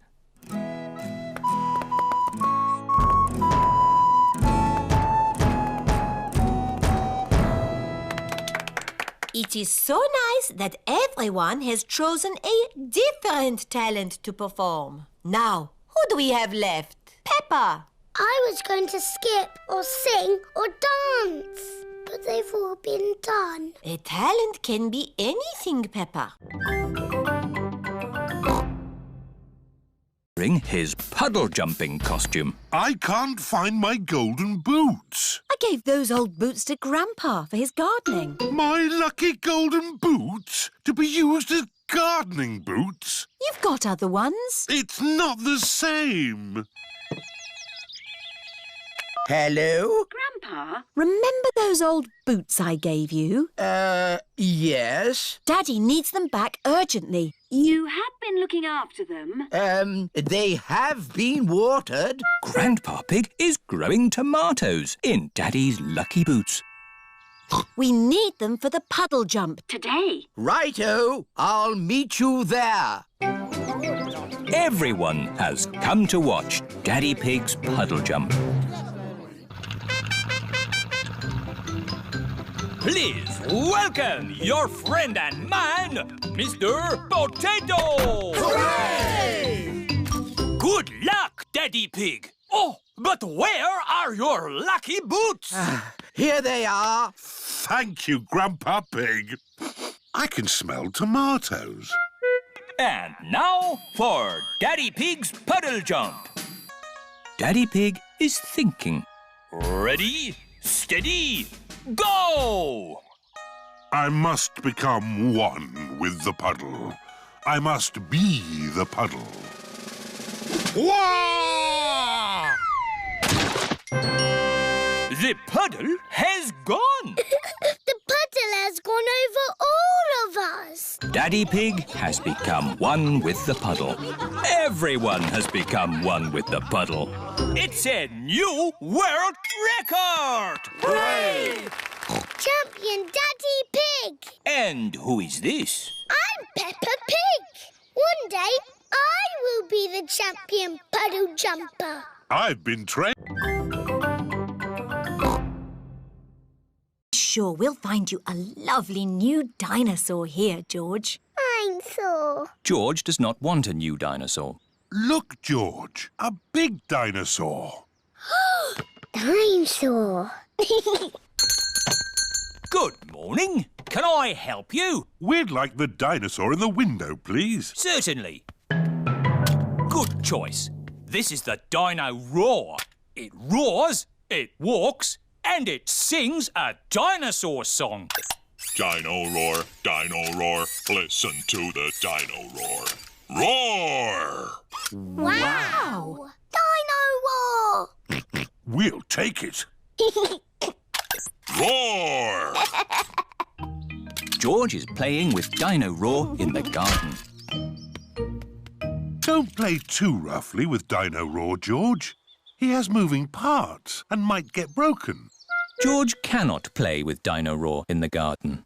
It is so nice that everyone has chosen a different talent to perform. Now, who do we have left? Peppa. I was going to skip or sing or dance, but they've all been done. A talent can be anything, Peppa. Wearing his puddle jumping costume. I can't find my golden boots. I gave those old boots to Grandpa for his gardening. My lucky golden boots? To be used as gardening boots? You've got other ones. It's not the same. Hello? Grandpa? Remember those old boots I gave you? Yes? Daddy needs them back urgently. You have been looking after them. They have been watered. Grandpa Pig is growing tomatoes in Daddy's lucky boots. We need them for the puddle jump today. Righto, I'll meet you there. Everyone has come to watch Daddy Pig's puddle jump. Please welcome your friend and mine, Mr. Potato! Hooray! Good luck, Daddy Pig. Oh, but where are your lucky boots? Here they are. Thank you, Grandpa Pig. I can smell tomatoes. And now for Daddy Pig's puddle jump. Daddy Pig is thinking. Ready, steady, go! I must become one with the puddle. I must be the puddle. Wah! The puddle has gone. The puddle has gone over all of us. Daddy Pig has become one with the puddle. Everyone has become one with the puddle. It's a new world record! Hooray! Champion Daddy Pig. And who is this? I'm Peppa Pig. One day, I will be the champion puddle jumper. I've been trained. Sure, we'll find you a lovely new dinosaur here, George. Dinosaur. George does not want a new dinosaur. Look, George, a big dinosaur. Dinosaur. Good morning. Can I help you? We'd like the dinosaur in the window, please. Certainly. Good choice. This is the Dino Roar. It roars, it walks, and it sings a dinosaur song. Dino roar, listen to the dino roar. Roar! Wow! Dino Roar! We'll take it. Roar! George is playing with Dino Roar in the garden. Don't play too roughly with Dino Roar, George. He has moving parts and might get broken. George cannot play with Dino Roar in the garden.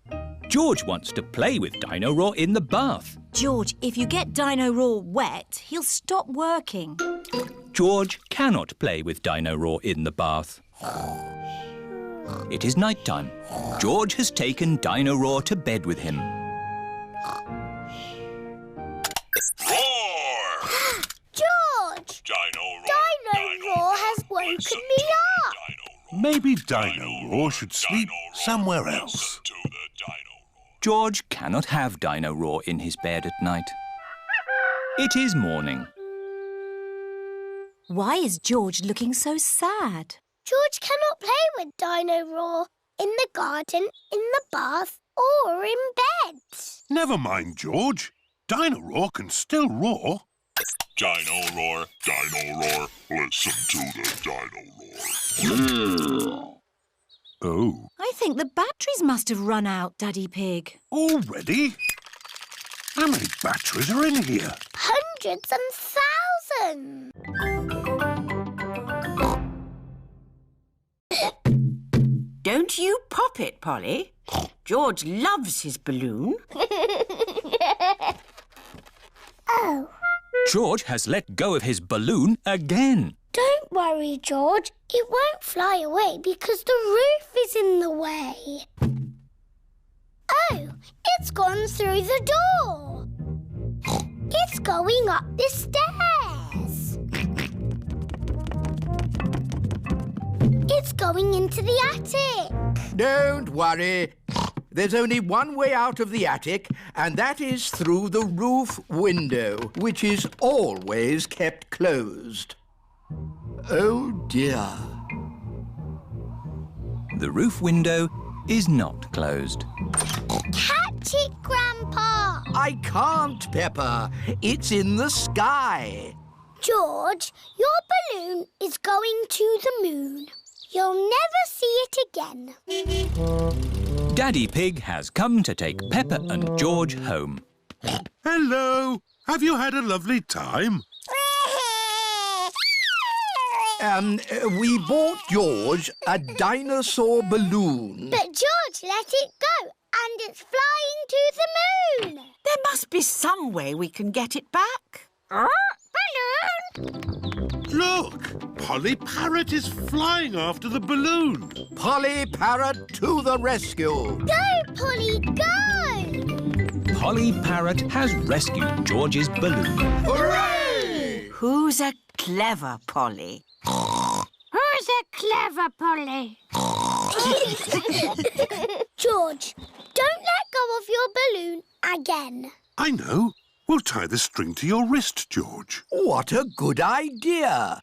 George wants to play with Dino Roar in the bath. George, if you get Dino Roar wet, he'll stop working. George cannot play with Dino Roar in the bath. It is night time. George has taken Dino Roar to bed with him. Roar! George! Dino Roar has woken me up. Maybe Dino Roar should sleep somewhere else. George cannot have Dino Roar in his bed at night. It is morning. Why is George looking so sad? George cannot play with Dino Roar in the garden, in the bath, or in bed. Never mind, George. Dino Roar can still roar. Dino roar, listen to the dino roar. Oh. I think the batteries must have run out, Daddy Pig. Already? How many batteries are in here? Hundreds and thousands. Don't you pop it, Polly. George loves his balloon. Oh. George has let go of his balloon again. Don't worry, George. It won't fly away because the roof is in the way. Oh, It's gone through the door. It's going up the stairs. It's going into the attic. Don't worry. There's only one way out of the attic, and that is through the roof window, which is always kept closed. Oh, dear. The roof window is not closed. Catch it, Grandpa. I can't, Peppa. It's in the sky. George, your balloon is going to the moon. You'll never see it again. Daddy Pig has come to take Peppa and George home. Hello. Have you had a lovely time? We bought George a dinosaur balloon. But George let it go, and it's flying to the moon. There must be some way we can get it back. Balloon! Look! Polly Parrot is flying after the balloon. Polly Parrot to the rescue. Go, Polly, go! Polly Parrot has rescued George's balloon. Hooray! Who's a clever Polly? Who's a clever Polly? George, don't let go of your balloon again. I know. We'll tie the string to your wrist, George. What a good idea.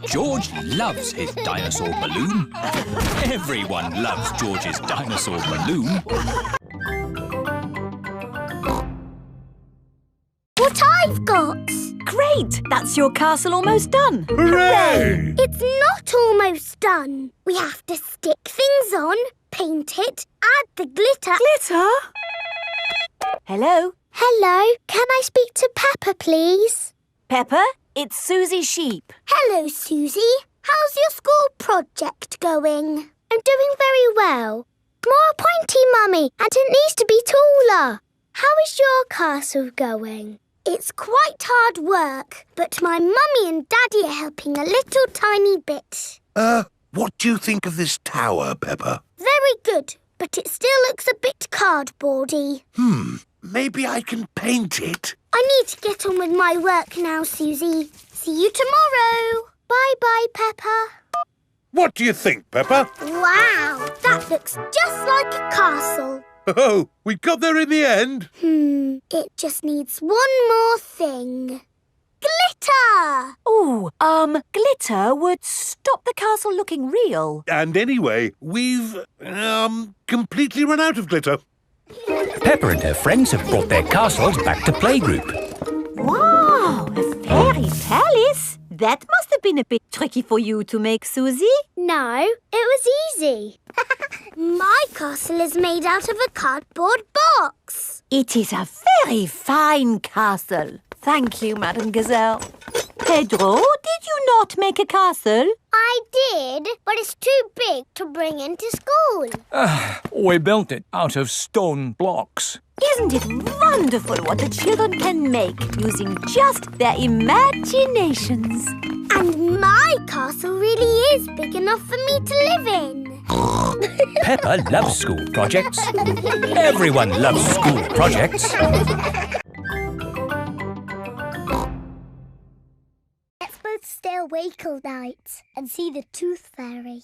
George loves his dinosaur balloon. Everyone loves George's dinosaur balloon. What I've got! Great! That's your castle almost done. Hooray! It's not almost done. We have to stick things on, paint it, add the glitter. Glitter? Hello? Hello, can I speak to Peppa, please? Peppa, it's Susie Sheep. Hello, Susie. How's your school project going? I'm doing very well. More pointy, Mummy, and it needs to be taller. How is your castle going? It's quite hard work, but my Mummy and Daddy are helping a little tiny bit. What do you think of this tower, Peppa? Very good, but it still looks a bit cardboardy. Maybe I can paint it. I need to get on with my work now, Susie. See you tomorrow. Bye-bye, Peppa. What do you think, Peppa? Wow, that looks just like a castle. Oh, we got there in the end. It just needs one more thing. Glitter! Oh, glitter would stop the castle looking real. And anyway, we've, completely run out of glitter. Peppa and her friends have brought their castles back to playgroup. Wow, a fairy palace? That must have been a bit tricky for you to make, Susie. No, it was easy. My castle is made out of a cardboard box. It is a very fine castle. Thank you, Madame Gazelle. Pedro, did you not make a castle? I did, but it's too big to bring into school. We built it out of stone blocks. Isn't it wonderful what the children can make using just their imaginations? And my castle really is big enough for me to live in. Peppa loves school projects. Everyone loves school projects. Let's both stay awake all night and see the Tooth Fairy.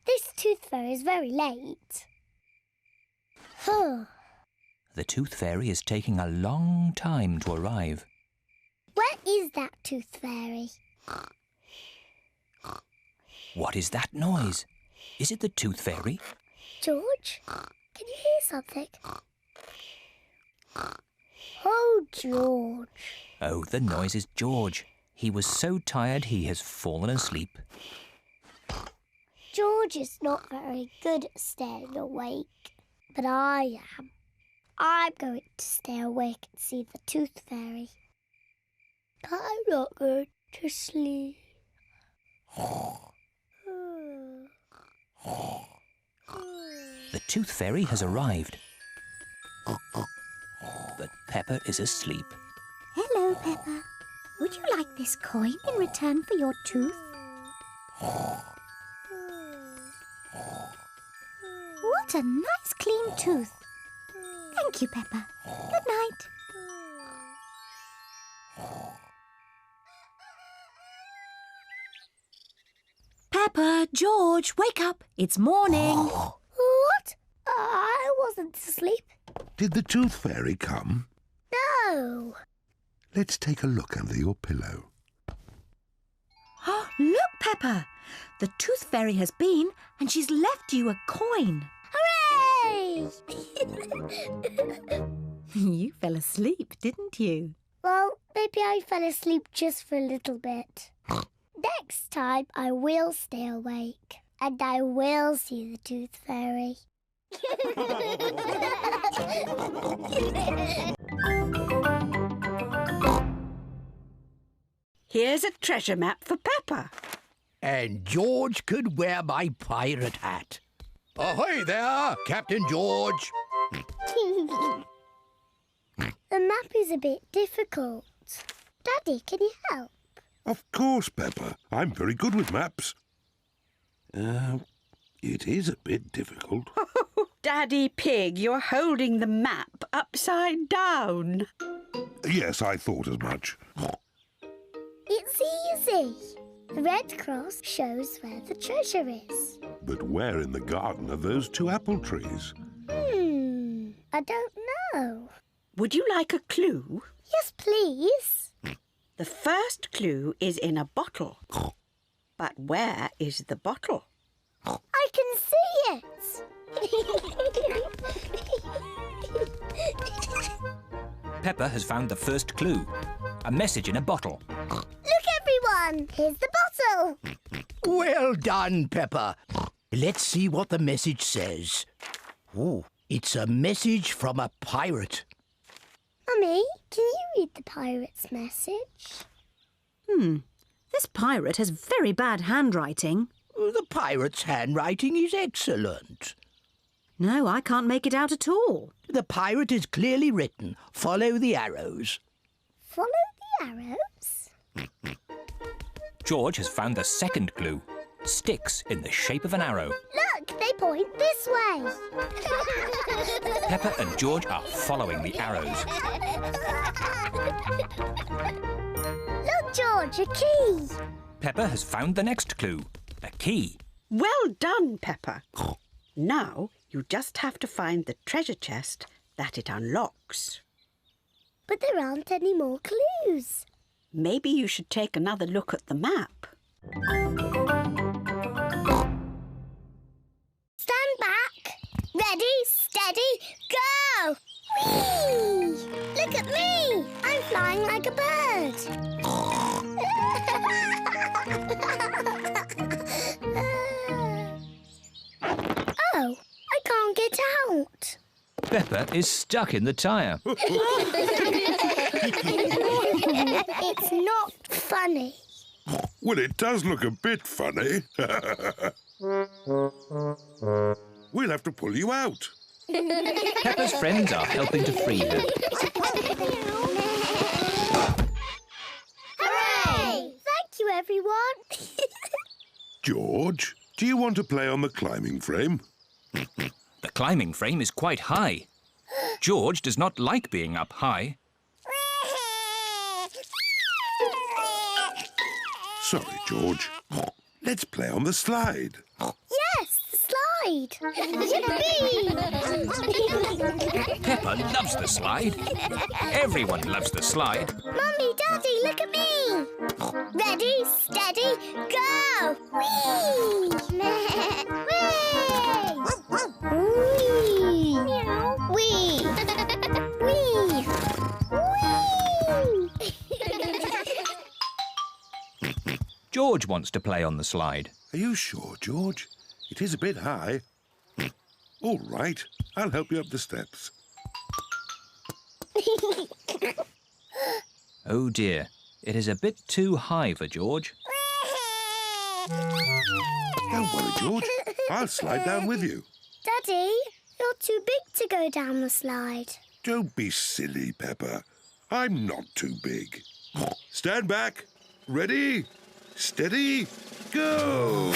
This Tooth Fairy is very late. The Tooth Fairy is taking a long time to arrive. Where is that Tooth Fairy? What is that noise? Is it the Tooth Fairy? George, can you hear something? Oh, George. Oh, the noise is George. He was so tired he has fallen asleep. George is not very good at staying awake, but I am. I'm going to stay awake and see the Tooth Fairy. But I'm not going to sleep. The Tooth Fairy has arrived. But Peppa is asleep. Hello, Peppa. Would you like this coin in return for your tooth? What a nice clean tooth. Thank you, Peppa. Good night. Peppa, George, wake up. It's morning. What? I wasn't asleep. Did the tooth fairy come? No. Let's take a look under your pillow. Look, Peppa. The tooth fairy has been and she's left you a coin. Hooray! You fell asleep, didn't you? Well, maybe I fell asleep just for a little bit. Next time I will stay awake and I will see the tooth fairy. Here's a treasure map for Peppa. And George could wear my pirate hat. Ahoy there, Captain George. The map is a bit difficult. Daddy, can you help? Of course, Peppa. I'm very good with maps. It is a bit difficult. Daddy Pig, you're holding the map upside down. Yes, I thought as much. It's easy. The red cross shows where the treasure is. But where in the garden are those two apple trees? I don't know. Would you like a clue? Yes, please. The first clue is in a bottle. But where is the bottle? I can see it. Peppa has found the first clue. A message in a bottle. Look, everyone. Here's the bottle. Well done, Peppa. Let's see what the message says. Oh, it's a message from a pirate. Mummy, can you read the pirate's message? This pirate has very bad handwriting. The pirate's handwriting is excellent. No, I can't make it out at all. The pirate is clearly written. Follow the arrows. Follow the arrows? George has found the second clue. Sticks in the shape of an arrow. Look, they point this way. Peppa and George are following the arrows. Look, George, a key. Peppa has found the next clue. A key. Well done, Peppa. Now you just have to find the treasure chest that it unlocks. But there aren't any more clues. Maybe you should take another look at the map. Stand back. Ready, steady, go! Whee! Look at me. I'm flying like a bird. Oh, I can't get out. Peppa is stuck in the tyre. It's not funny. Well, it does look a bit funny. We'll have to pull you out. Peppa's friends are helping to free her. Hooray! Thank you, everyone. George, do you want to play on the climbing frame? The climbing frame is quite high. George does not like being up high. Sorry, George. Let's play on the slide. Yes, the slide. Yippee! Peppa loves the slide. Everyone loves the slide. Mummy, Daddy, look at me. Ready, steady, go! Whee! Whee! Whee! Whee! Whee! George wants to play on the slide. Are you sure, George? It is a bit high. All right, I'll help you up the steps. Oh dear, it is a bit too high for George. Don't worry, George. I'll slide down with you. Daddy, you're too big to go down the slide. Don't be silly, Peppa. I'm not too big. Stand back. Ready, steady, go!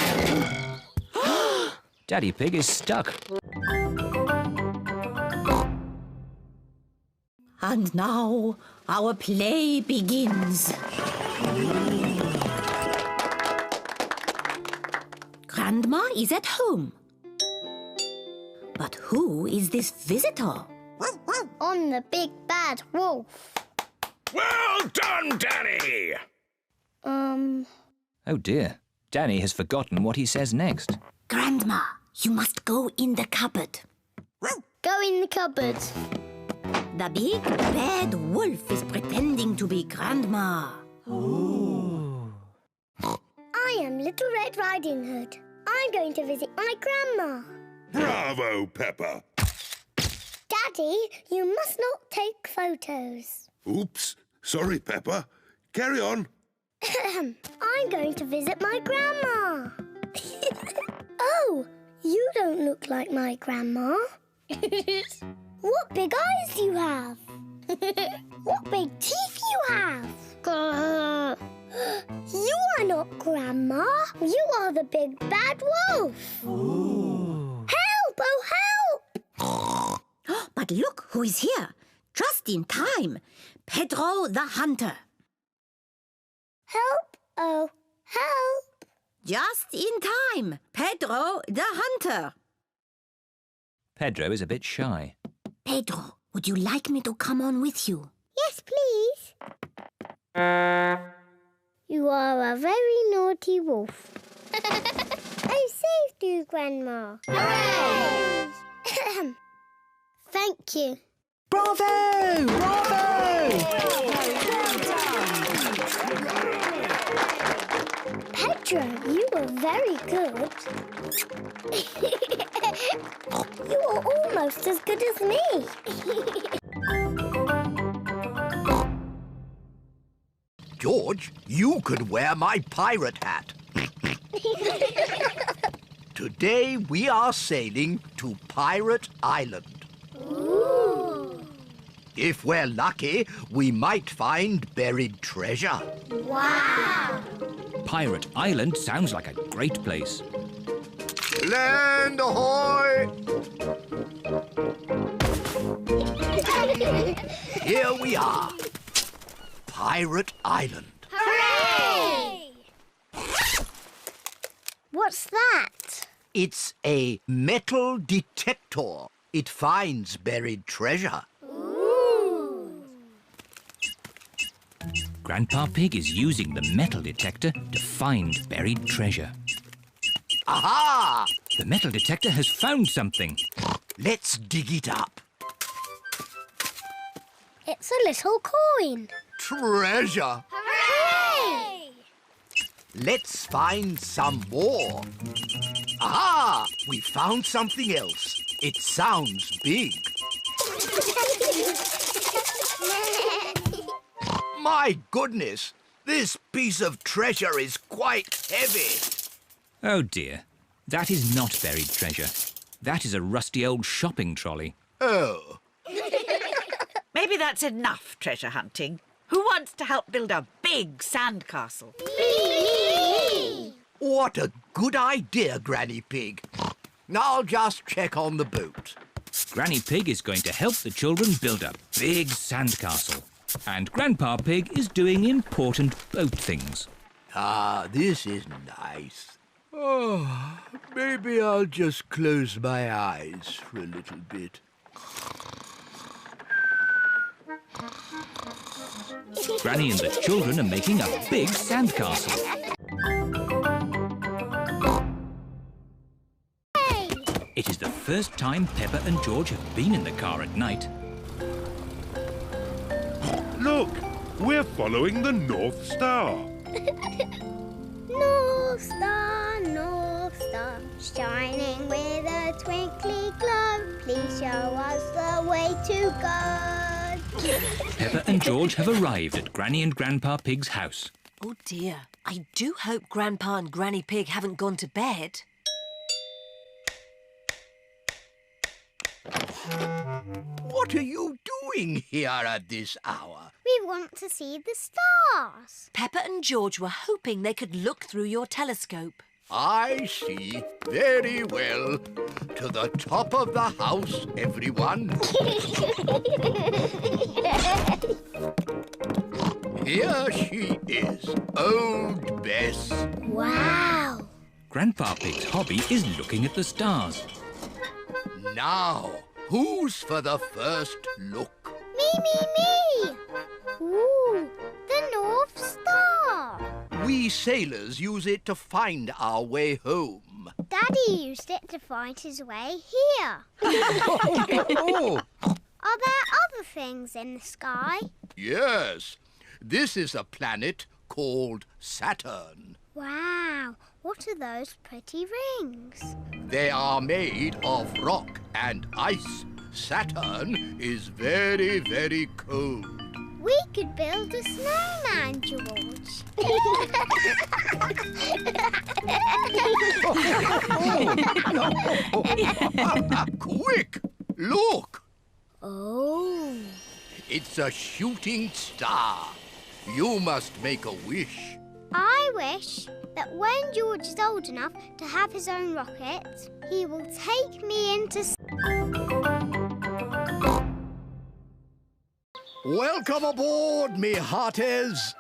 Daddy Pig is stuck. And now our play begins. Grandma is at home. But who is this visitor? I'm the big bad wolf. Well done, Danny! Oh dear, Danny has forgotten what he says next. Grandma, you must go in the cupboard. Go in the cupboard. The big bad wolf is pretending to be Grandma. I am Little Red Riding Hood. I'm going to visit my grandma. Bravo, Peppa. Daddy, you must not take photos. Oops. Sorry, Peppa. Carry on. I'm going to visit my grandma. Oh, you don't look like my grandma. What big eyes you have. What big teeth you have. You are not Grandma. You are the big bad wolf. Ooh. Help! Oh, help! But look who is here. Just in time. Pedro the Hunter. Help! Oh, help! Just in time. Pedro the Hunter. Pedro is a bit shy. Pedro, would you like me to come on with you? Yes, please. You are a very naughty wolf. I saved you, Grandma. Hooray! Thank you. Bravo! Bravo! Pedro, you were very good. You are almost as good as me. George, you could wear my pirate hat. Today we are sailing to Pirate Island. Ooh. If we're lucky, we might find buried treasure. Wow! Pirate Island sounds like a great place. Land ahoy! Here we are. Pirate Island. Hooray! What's that? It's a metal detector. It finds buried treasure. Ooh. Grandpa Pig is using the metal detector to find buried treasure. Aha! The metal detector has found something. Let's dig it up. It's a little coin. Treasure! Hooray! Let's find some more. Aha! We found something else. It sounds big. My goodness! This piece of treasure is quite heavy. Oh dear, that is not buried treasure. That is a rusty old shopping trolley. Oh. Maybe that's enough treasure hunting. Who wants to help build a big sandcastle? Me! What a good idea, Granny Pig. I'll just check on the boat. Granny Pig is going to help the children build a big sandcastle. And Grandpa Pig is doing important boat things. Ah, this is nice. Oh, maybe I'll just close my eyes for a little bit. Granny and the children are making a big sandcastle. Hey! It is the first time Peppa and George have been in the car at night. Look, we're following the North Star. North Star, shining with a twinkly glow. Please show us the way to go. Peppa and George have arrived at Granny and Grandpa Pig's house. Oh dear, I do hope Grandpa and Granny Pig haven't gone to bed. What are you doing here at this hour? We want to see the stars. Peppa and George were hoping they could look through your telescope. I see. Very well. To the top of the house, everyone. Here she is, old Bess. Wow. Grandpa Pig's hobby is looking at the stars. Now, who's for the first look? Me. Ooh, the North Star. We sailors use it to find our way home. Daddy used it to find his way here. Oh, Are there other things in the sky? yes. This is a planet called Saturn. Wow, what are those pretty rings? They are made of rock and ice. Saturn is very, very cold. We could build a snowman, George. Quick, look. Oh. It's a shooting star. You must make a wish. I wish that when George is old enough to have his own rocket, he will take me into... Welcome aboard, me hearties.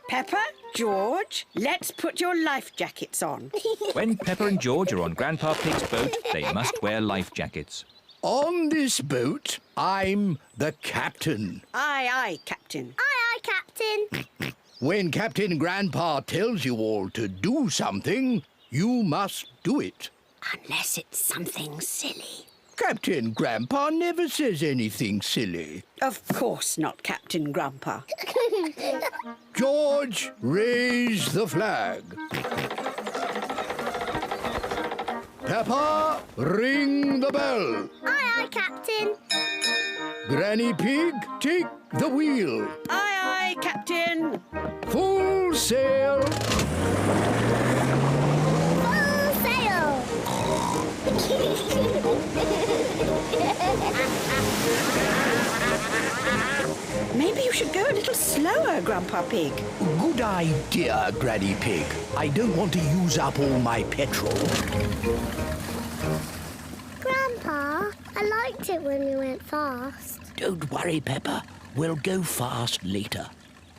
Peppa, George, let's put your life jackets on. When Peppa and George are on Grandpa Pig's boat, they must wear life jackets. On this boat, I'm the captain. Aye, aye, Captain. Aye, Captain. When Captain Grandpa tells you all to do something, you must do it. Unless it's something silly. Captain Grandpa never says anything silly. Of course not, Captain Grandpa. George, raise the flag. Peppa, ring the bell. Aye, Captain. Granny Pig, take the wheel. Aye, aye, Captain. Full sail. Full sail. Maybe you should go a little slower, Grandpa Pig. Good idea, Granny Pig. I don't want to use up all my petrol. Grandpa, I liked it when we went fast. Don't worry, Peppa. We'll go fast later.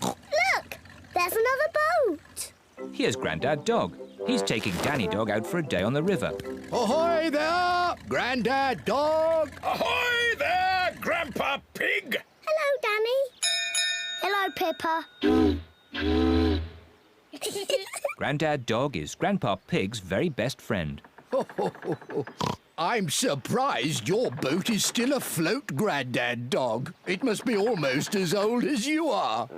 Look, there's another boat. Here's Grandad Dog. He's taking Danny Dog out for a day on the river. Ahoy there, Grandad Dog. Ahoy there, Grandpa Pig. Hello, Danny. Hello, Pippa. Grandad Dog is Grandpa Pig's very best friend. I'm surprised your boat is still afloat, Grandad Dog. It must be almost as old as you are.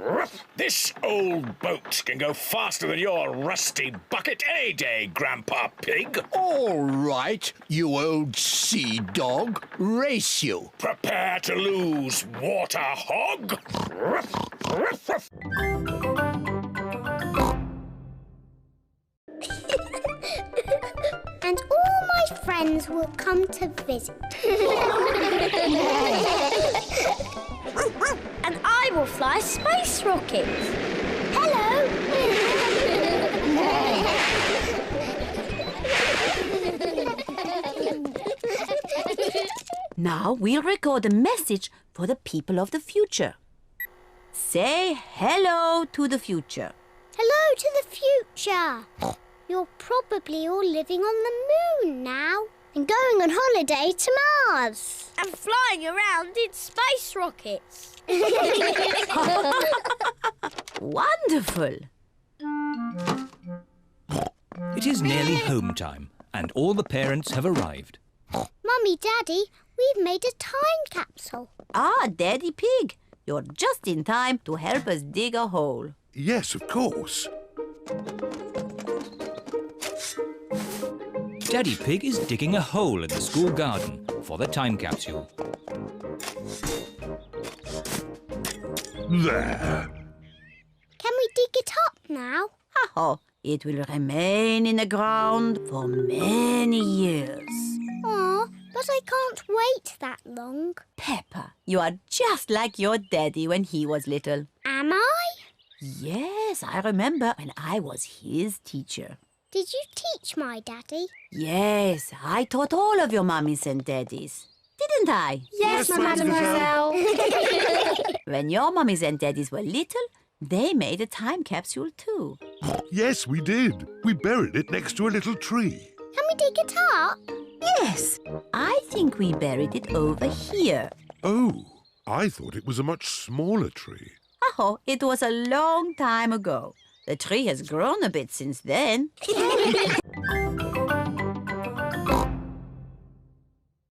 This old boat can go faster than your rusty bucket any day, Grandpa Pig. All right, you old sea dog. Race you. Prepare to lose, water hog. And all my friends will come to visit. And I will fly space rockets. Hello. Now we'll record a message for the people of the future. Say hello to the future. Hello to the future. You're probably all living on the moon now and going on holiday to Mars. And flying around in space rockets. Wonderful! It is nearly home time, and all the parents have arrived. Mummy, Daddy, we've made a time capsule. Ah, Daddy Pig, you're just in time to help us dig a hole. Yes, of course. Daddy Pig is digging a hole in the school garden for the time capsule. There. Can we dig it up now? Oh, it will remain in the ground for many years. Aw, but I can't wait that long. Peppa, you are just like your daddy when he was little. Am I? Yes, I remember when I was his teacher. Did you teach my daddy? Yes, I taught all of your mummies and daddies. Didn't I? Yes, mademoiselle. When your mummies and daddies were little, they made a time capsule too. Yes, we did. We buried it next to a little tree. Can we dig it up? Yes, I think we buried it over here. Oh, I thought it was a much smaller tree. Oh, it was a long time ago. The tree has grown a bit since then.